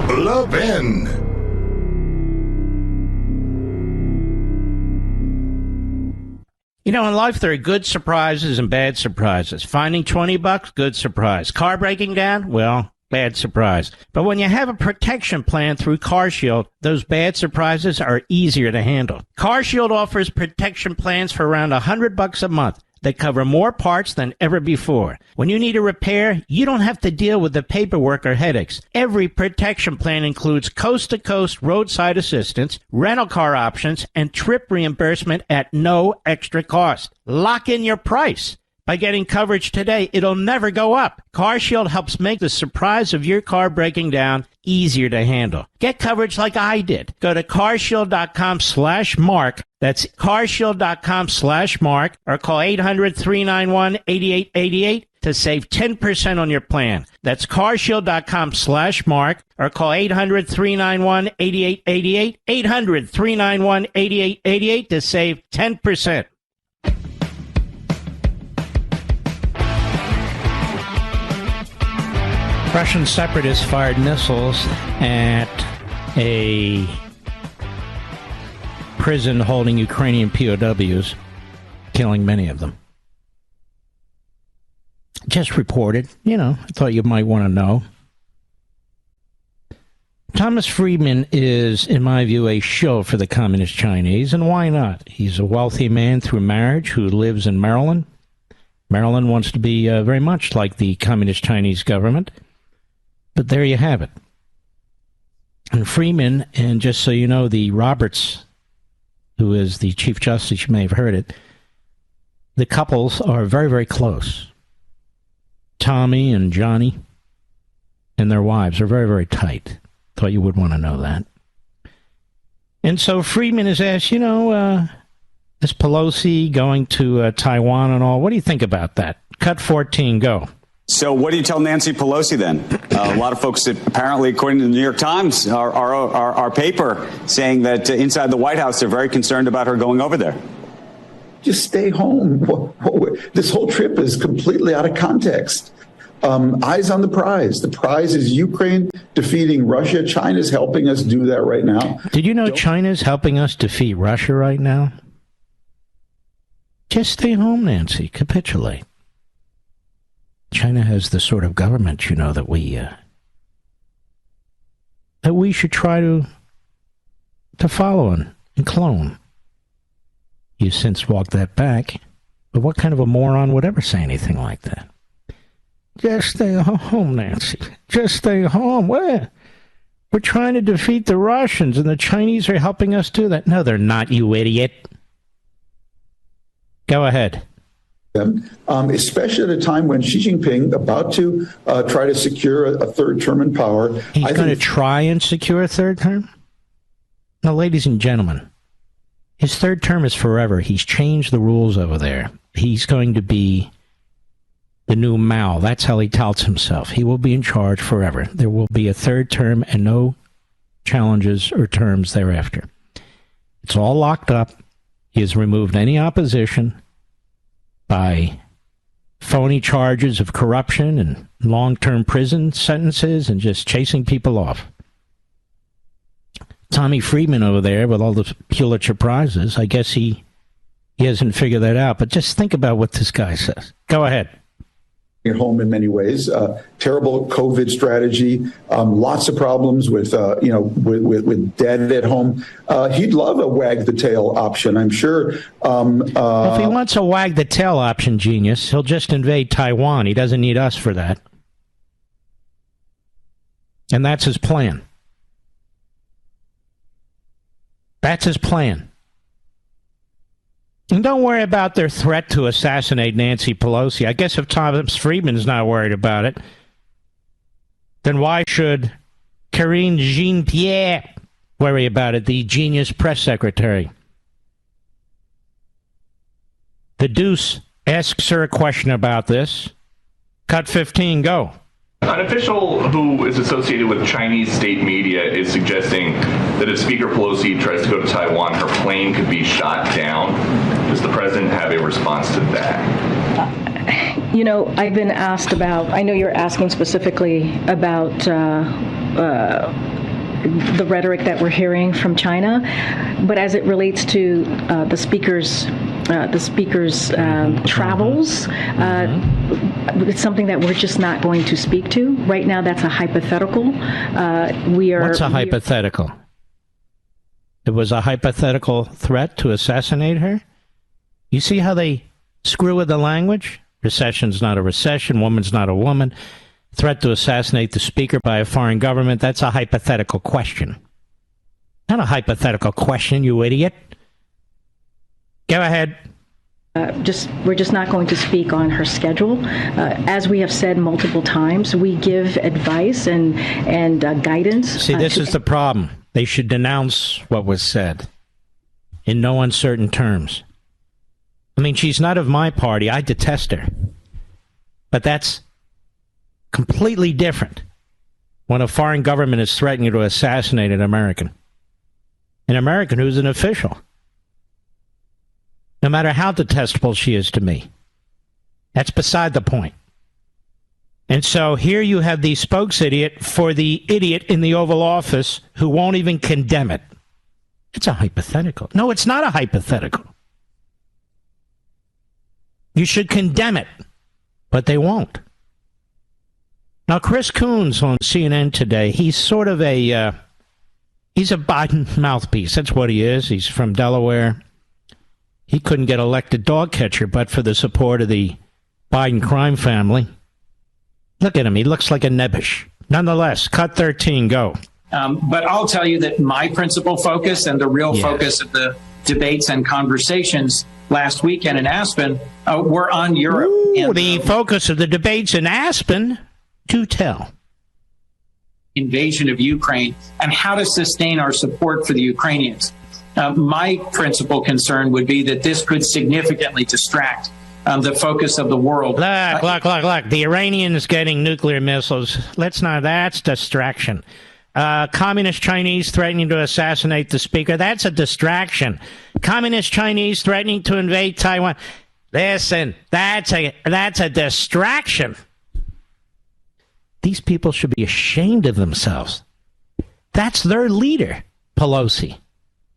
Levin. You know, in life there are good surprises and bad surprises. Finding $20, good surprise. Car breaking down, well, bad surprise. But when you have a protection plan through CarShield, those bad surprises are easier to handle. CarShield offers protection plans for around $100 a month. They cover more parts than ever before. When you need a repair, you don't have to deal with the paperwork or headaches. Every protection plan includes coast-to-coast roadside assistance, rental car options, and trip reimbursement at no extra cost. Lock in your price. By getting coverage today, it'll never go up. CarShield helps make the surprise of your car breaking down easier to handle. Get coverage like I did. Go to carshield.com/mark. That's carshield.com/mark or call 800-391-8888 to save 10% on your plan. That's carshield.com/mark or call 800-391-8888. 800-391-8888 to save 10%. Russian separatists fired missiles at a prison holding Ukrainian POWs, killing many of them. Just reported. You know, I thought you might want to know. Thomas Friedman is, in my view, a shill for the Communist Chinese, and why not? He's a wealthy man through marriage who lives in Maryland. Maryland wants to be very much like the communist Chinese government. But there you have it. And Friedman, and just so you know, the Roberts, who is the Chief Justice, you may have heard it, the couples are very, very close. Tommy and Johnny and their wives are very, very tight. Thought you would want to know that. And so Friedman is asked, is Pelosi going to Taiwan and all? What do you think about that? Cut 14, go. So what do you tell Nancy Pelosi then? A lot of folks that apparently, according to the New York Times, our paper, saying that inside the White House, they're very concerned about her going over there. Just stay home. This whole trip is completely out of context. Eyes on the prize. The prize is Ukraine defeating Russia. China's helping us do that right now. Did you know China's helping us defeat Russia right now? Just stay home, Nancy. Capitulate. China has the sort of government, that we should try to follow and clone. You since walked that back, but what kind of a moron would ever say anything like that? Just stay home, Nancy. Just stay home. We're trying to defeat the Russians, and the Chinese are helping us do that. No, they're not, you idiot. Go ahead. Especially at a time when Xi Jinping about to try to secure a third term in power. He's going to try and secure a third term? Now, ladies and gentlemen, his third term is forever. He's changed the rules over there. He's going to be the new Mao. That's how he touts himself. He will be in charge forever. There will be a third term and no challenges or terms thereafter. It's all locked up. He has removed any opposition by phony charges of corruption and long-term prison sentences and just chasing people off. Tommy Friedman over there with all the Pulitzer Prizes, I guess he hasn't figured that out. But just think about what this guy says. Go ahead. At home in many ways, terrible COVID strategy, lots of problems with debt at home. He'd love a wag the tail option, I'm sure. Well, if he wants a wag the tail option, genius, he'll just invade Taiwan. He doesn't need us for that. And that's his plan. That's his plan. And don't worry about their threat to assassinate Nancy Pelosi. I guess if Thomas Friedman's not worried about it, then why should Karine Jean-Pierre worry about it, the genius press secretary? The Deuce asks her a question about this. Cut 15, go. An official who is associated with Chinese state media is suggesting that if Speaker Pelosi tries to go to Taiwan, her plane could be shot down. Does the president have a response to that? I've been asked about, I know you're asking specifically about the rhetoric that we're hearing from China, but as it relates to the speaker's travels, it's something that we're just not going to speak to right now. That's a hypothetical. What's a hypothetical? It was a hypothetical threat to assassinate her. You see how they screw with the language? Recession's not a recession. Woman's not a woman. Threat to assassinate the speaker by a foreign government. That's a hypothetical question. Not a hypothetical question, you idiot. Go ahead. We're just not going to speak on her schedule. As we have said multiple times, we give advice and guidance. See, this is the problem. They should denounce what was said in no uncertain terms. I mean, she's not of my party. I detest her. But that's completely different when a foreign government is threatening to assassinate an American who's an official. No matter how detestable she is to me. That's beside the point. And so here you have the spokes idiot for the idiot in the Oval Office who won't even condemn it. It's a hypothetical. No, it's not a hypothetical. You should condemn it, but they won't. Now, Chris Coons on CNN today, he's sort of he's a Biden mouthpiece. That's what he is. He's from Delaware. He couldn't get elected dog catcher, but for the support of the Biden crime family. Look at him. He looks like a nebbish. Nonetheless, cut 13, go. But I'll tell you that my principal focus and the real focus of the debates and conversations last weekend in Aspen were on Europe. Ooh, the focus of the debates in Aspen, to tell. Invasion of Ukraine and how to sustain our support for the Ukrainians. My principal concern would be that this could significantly distract the focus of the world. Look. The Iranians getting nuclear missiles. That's distraction. Communist Chinese threatening to assassinate the speaker. That's a distraction. Communist Chinese threatening to invade Taiwan. Listen, that's a distraction. These people should be ashamed of themselves. That's their leader, Pelosi.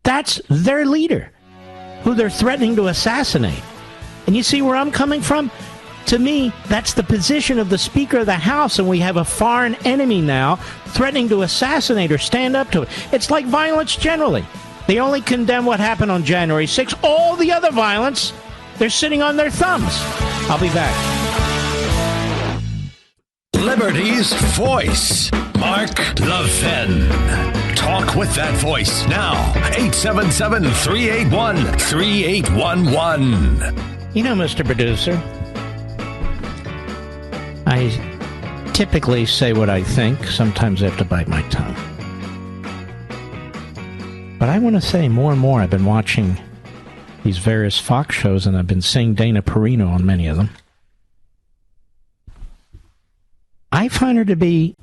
That's their leader, who they're threatening to assassinate. And you see where I'm coming from? To me, that's the position of the Speaker of the House, and we have a foreign enemy now threatening to assassinate or stand up to it. It's like violence generally. They only condemn what happened on January 6th. All the other violence, they're sitting on their thumbs. I'll be back. Liberty's voice, Mark Levin. Talk with that voice now. 877-381-3811. You know, Mr. Producer, I typically say what I think. Sometimes I have to bite my tongue. But I want to say more and more, I've been watching these various Fox shows, and I've been seeing Dana Perino on many of them. I find her to be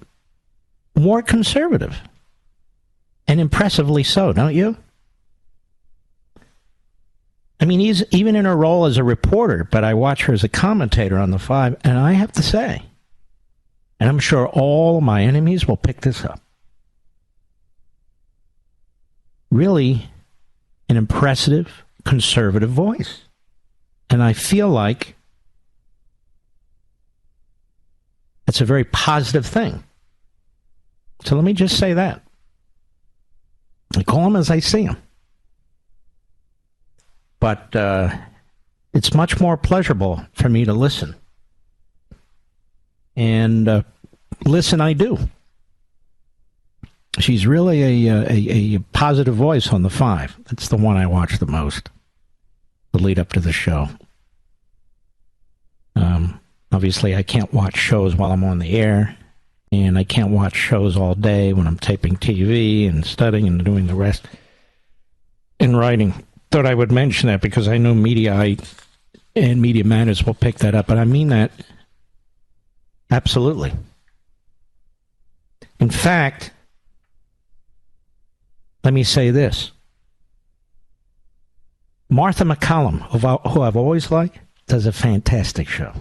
more conservative, and impressively so, don't you? I mean, he's even in her role as a reporter, but I watch her as a commentator on the 5, and I have to say, and I'm sure all my enemies will pick this up, really an impressive conservative voice. And I feel like it's a very positive thing. So let me just say that. I call them as I see them. But it's much more pleasurable for me to listen. And listen, I do. She's really a positive voice on the 5. That's the one I watch the most, the lead up to the show. Obviously, I can't watch shows while I'm on the air, and I can't watch shows all day when I'm taping TV and studying and doing the rest and writing. Thought I would mention that because I know Media and Media Matters will pick that up, but I mean that absolutely. In fact, let me say this. Martha McCallum, who I've always liked, does a fantastic show.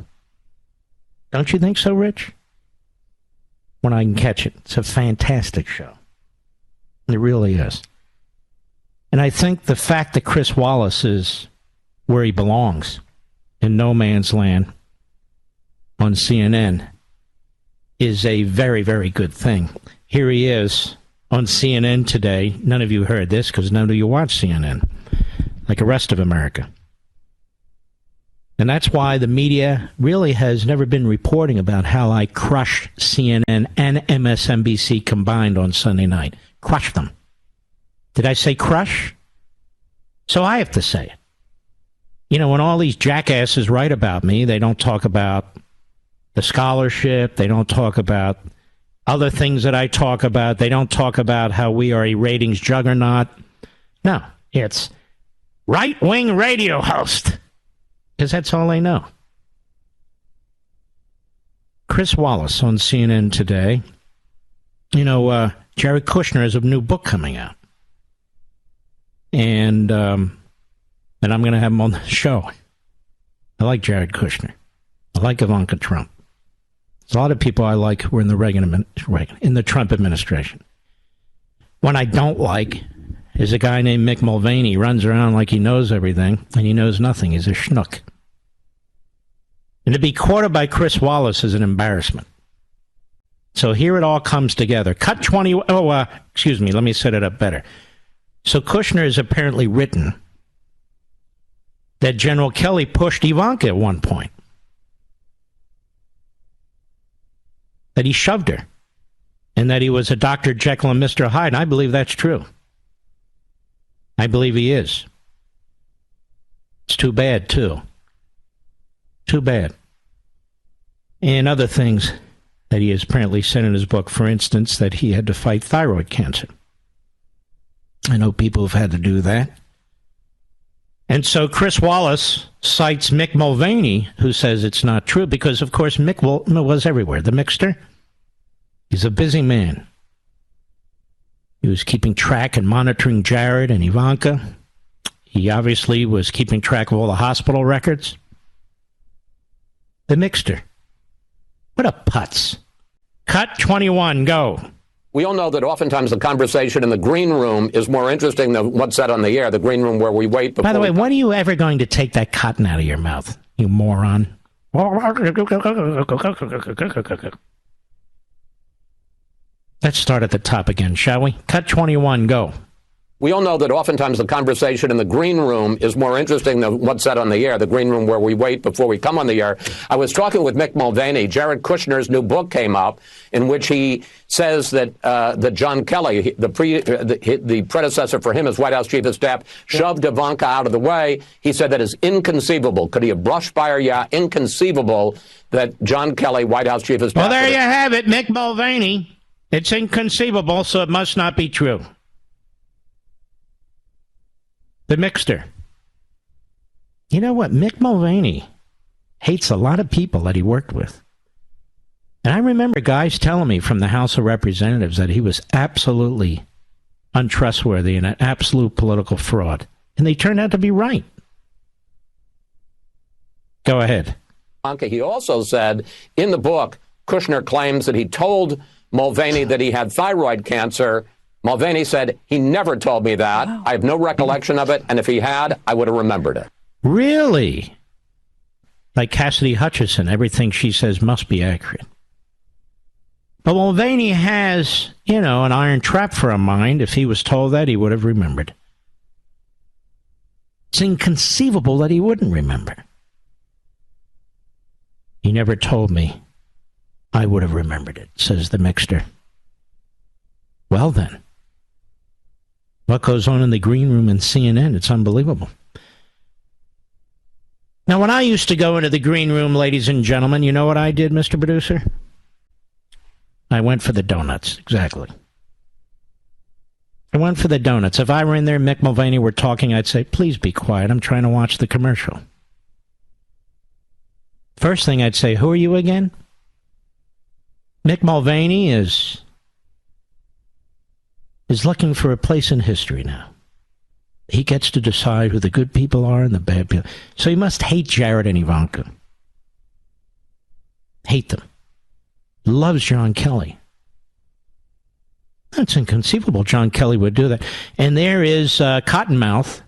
Don't you think so, Rich? When I can catch it. It's a fantastic show. It really is. And I think the fact that Chris Wallace is where he belongs, in no man's land, on CNN, is a very, very good thing. Here he is on CNN today. None of you heard this because none of you watch CNN, like the rest of America. And that's why the media really has never been reporting about how I crushed CNN and MSNBC combined on Sunday night. Crushed them. Did I say crush? So I have to say it. You know, when all these jackasses write about me, they don't talk about the scholarship. They don't talk about other things that I talk about. They don't talk about how we are a ratings juggernaut. No, it's right-wing radio host. Because that's all they know. Chris Wallace on CNN today. You know, Jared Kushner has a new book coming out. And I'm going to have him on the show. I like Jared Kushner. I like Ivanka Trump. There's a lot of people I like who were in the Trump administration. One I don't like is a guy named Mick Mulvaney. He runs around like he knows everything, and he knows nothing. He's a schnook. And to be quoted by Chris Wallace is an embarrassment. So here it all comes together. Cut 20... excuse me, let me set it up better. So Kushner has apparently written that General Kelly pushed Ivanka at one point. that he shoved her and that he was a Dr. Jekyll and Mr. Hyde. And I believe that's true. I believe he is. It's too bad, too. Too bad. And other things that he has apparently said in his book, for instance, that he had to fight thyroid cancer. I know people have had to do that. And so Chris Wallace cites Mick Mulvaney, who says it's not true, because, of course, Mick was everywhere. The Mixter, he's a busy man. He was keeping track and monitoring Jared and Ivanka. He obviously was keeping track of all the hospital records. The Mixter. What a putz. Cut 21, go. We all know that oftentimes the conversation in the green room is more interesting than what's said on the air, the green room where we wait before. By the way, when are you ever going to take that cotton out of your mouth, you moron? Let's start at the top again, shall we? Cut 21, go. We all know that oftentimes the conversation in the green room is more interesting than what's said on the air, the green room where we wait before we come on the air. I was talking with Mick Mulvaney. Jared Kushner's new book came up in which he says that John Kelly, the predecessor for him as White House Chief of Staff, shoved Ivanka out of the way. He said that is inconceivable. Could he have brushed by her? Yeah, inconceivable that John Kelly, White House Chief of Staff. Well, there you have it, Mick Mulvaney. It's inconceivable, so it must not be true. The Mixter. You know what? Mick Mulvaney hates a lot of people that he worked with. And I remember guys telling me from the House of Representatives that he was absolutely untrustworthy and an absolute political fraud. And they turned out to be right. Go ahead. He also said in the book, Kushner claims that he told Mulvaney that he had thyroid cancer. Mulvaney said, he never told me that. Wow. I have no recollection of it, and if he had, I would have remembered it. Really? Like Cassidy Hutchinson, everything she says must be accurate. But Mulvaney has, an iron trap for a mind. If he was told that, he would have remembered. It's inconceivable that he wouldn't remember. He never told me. I would have remembered it, says the Mixter. Well, then. What goes on in the green room in CNN? It's unbelievable. Now, when I used to go into the green room, ladies and gentlemen, you know what I did, Mr. Producer? I went for the donuts, exactly. I went for the donuts. If I were in there, Mick Mulvaney were talking, I'd say, please be quiet, I'm trying to watch the commercial. First thing I'd say, who are you again? Mick Mulvaney is looking for a place in history now. He gets to decide who the good people are and the bad people. So he must hate Jared and Ivanka. Hate them. Loves John Kelly. That's inconceivable. John Kelly would do that. And there is Cottonmouth,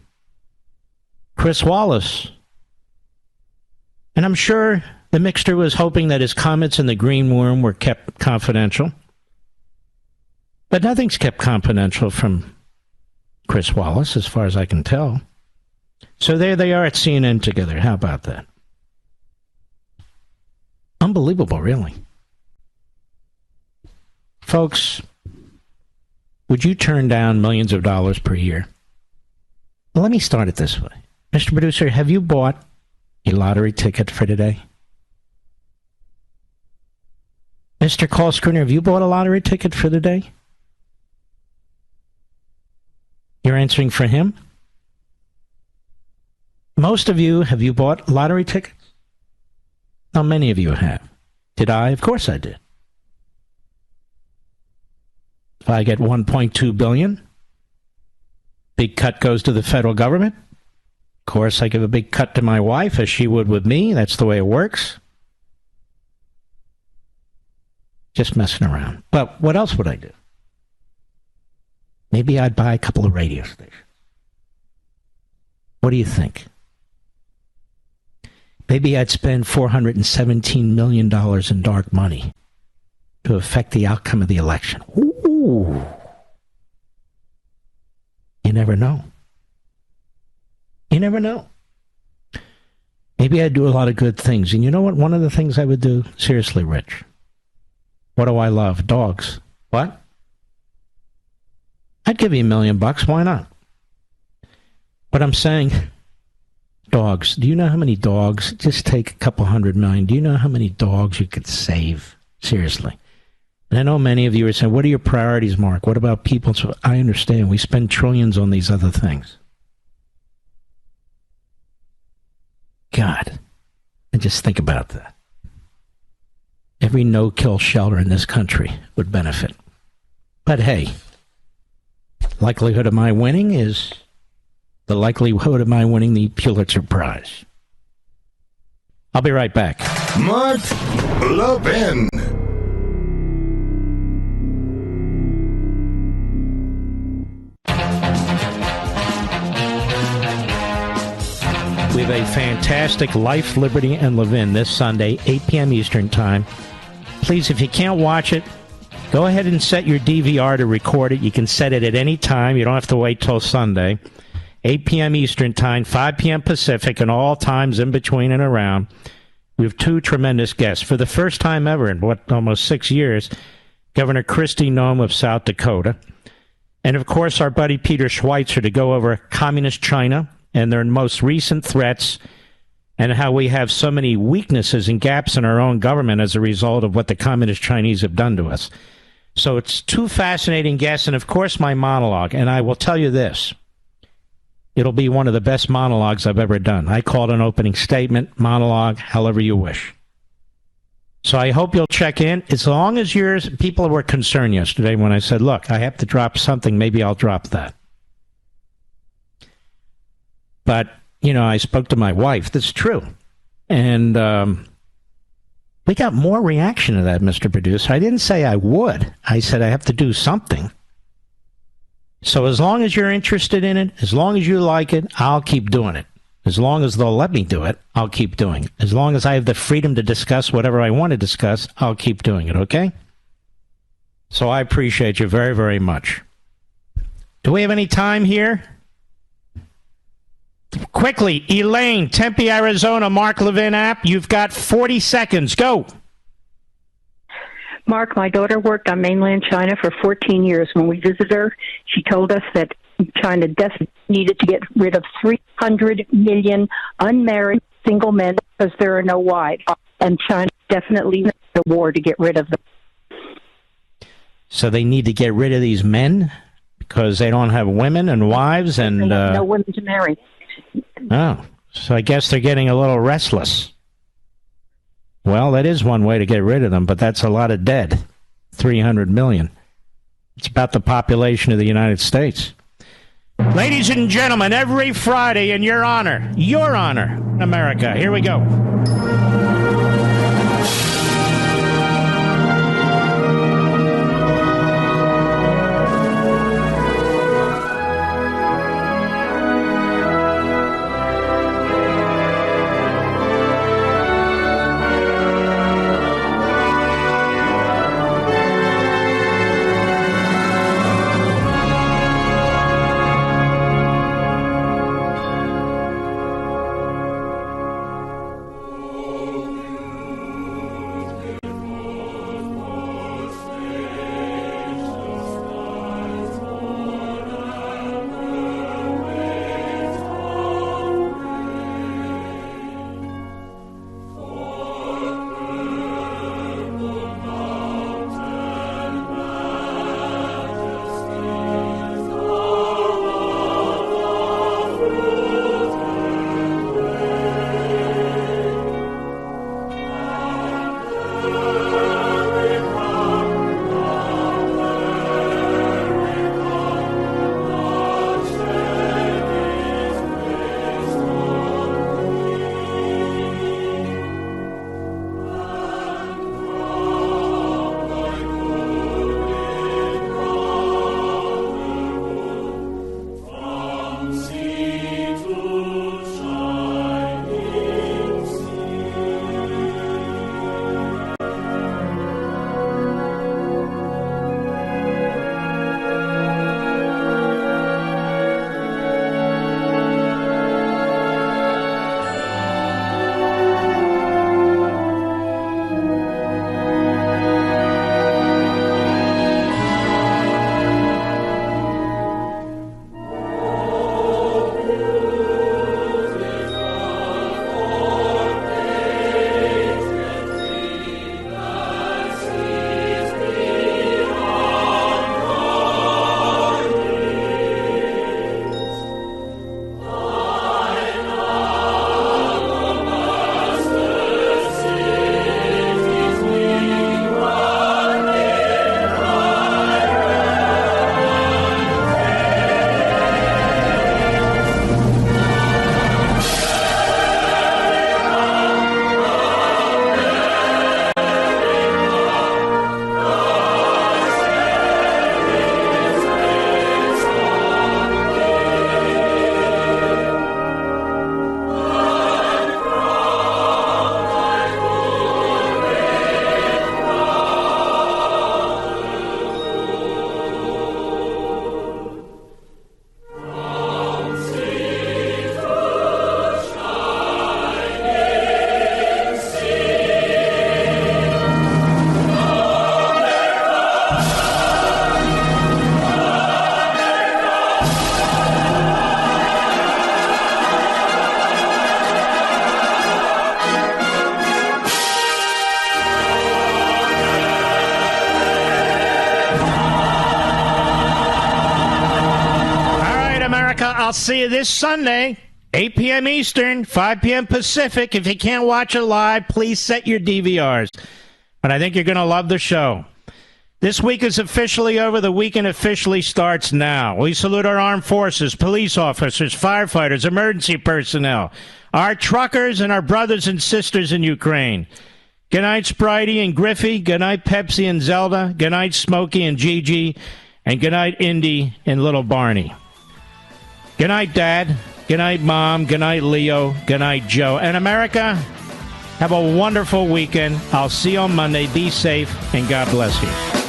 Chris Wallace. And I'm sure the Mixter was hoping that his comments in the green room were kept confidential. But nothing's kept confidential from Chris Wallace, as far as I can tell. So there they are at CNN together. How about that? Unbelievable, really. Folks, would you turn down millions of dollars per year? Well, let me start it this way. Mr. Producer, have you bought a lottery ticket for today? Mr. Call Screener, have you bought a lottery ticket for the day? You're answering for him? Most of you, have you bought lottery tickets? How many of you have? Did I? Of course I did. If I get $1.2 billion, big cut goes to the federal government. Of course, I give a big cut to my wife, as she would with me. That's the way it works. Just messing around. But what else would I do? Maybe I'd buy a couple of radio stations. What do you think? Maybe I'd spend $417 million in dark money to affect the outcome of the election. Ooh. You never know. You never know. Maybe I'd do a lot of good things. And you know what? One of the things I would do, seriously, Rich, What do I love? Dogs. What? I'd give you $1 million. Why not? But I'm saying, dogs. Do you know how many dogs? Just take a couple 100 million. Do you know how many dogs you could save? Seriously. And I know many of you are saying, what are your priorities, Mark? What about people? So I understand. We spend trillions on these other things. God. And just think about that. Every no-kill shelter in this country would benefit. But hey, likelihood of my winning is the likelihood of my winning the Pulitzer Prize. I'll be right back. Mark Levin. We have a fantastic Life, Liberty, and Levin this Sunday, 8 p.m. Eastern Time. Please, if you can't watch it, go ahead and set your DVR to record it. You can set it at any time. You don't have to wait till Sunday. 8 p.m. Eastern Time, 5 p.m. Pacific, and all times in between and around. We have two tremendous guests. For the first time ever in, almost 6 years, Governor Kristi Noem of South Dakota. And, of course, our buddy Peter Schweitzer to go over communist China and their most recent threats and how we have so many weaknesses and gaps in our own government as a result of what the communist Chinese have done to us. So it's two fascinating guests, and, of course, my monologue. And I will tell you this. It'll be one of the best monologues I've ever done. I call it an opening statement, monologue, however you wish. So I hope you'll check in. As long as people were concerned yesterday when I said, look, I have to drop something, maybe I'll drop that. But, I spoke to my wife. That's true. And we got more reaction to that, Mr. Producer. I didn't say I would. I said I have to do something. So as long as you're interested in it, as long as you like it, I'll keep doing it. As long as they'll let me do it, I'll keep doing it. As long as I have the freedom to discuss whatever I want to discuss, I'll keep doing it, okay? So I appreciate you very, very much. Do we have any time here? Quickly, Elaine, Tempe, Arizona, Mark Levin app. You've got 40 seconds. Go. Mark, my daughter worked on mainland China for 14 years. When we visited her, she told us that China desperately needed to get rid of 300 million unmarried single men because there are no wives. And China definitely went to war to get rid of them. So they need to get rid of these men because they don't have women and wives and... They have no women to marry. Oh, so I guess they're getting a little restless. Well, that is one way to get rid of them, but that's a lot of dead. 300 million. It's about the population of the United States. Ladies and gentlemen, every Friday in your honor, America. Here we go. I'll see you this Sunday, 8 p.m. Eastern, 5 p.m. Pacific. If you can't watch it live, please set your DVRs. But I think you're going to love the show. This week is officially over. The weekend officially starts now. We salute our armed forces, police officers, firefighters, emergency personnel, our truckers, and our brothers and sisters in Ukraine. Good night, Spritey and Griffey. Good night, Pepsi and Zelda. Good night, Smokey and Gigi. And good night, Indy and little Barney. Good night, Dad. Good night, Mom. Good night, Leo. Good night, Joe. And America, have a wonderful weekend. I'll see you on Monday. Be safe, and God bless you.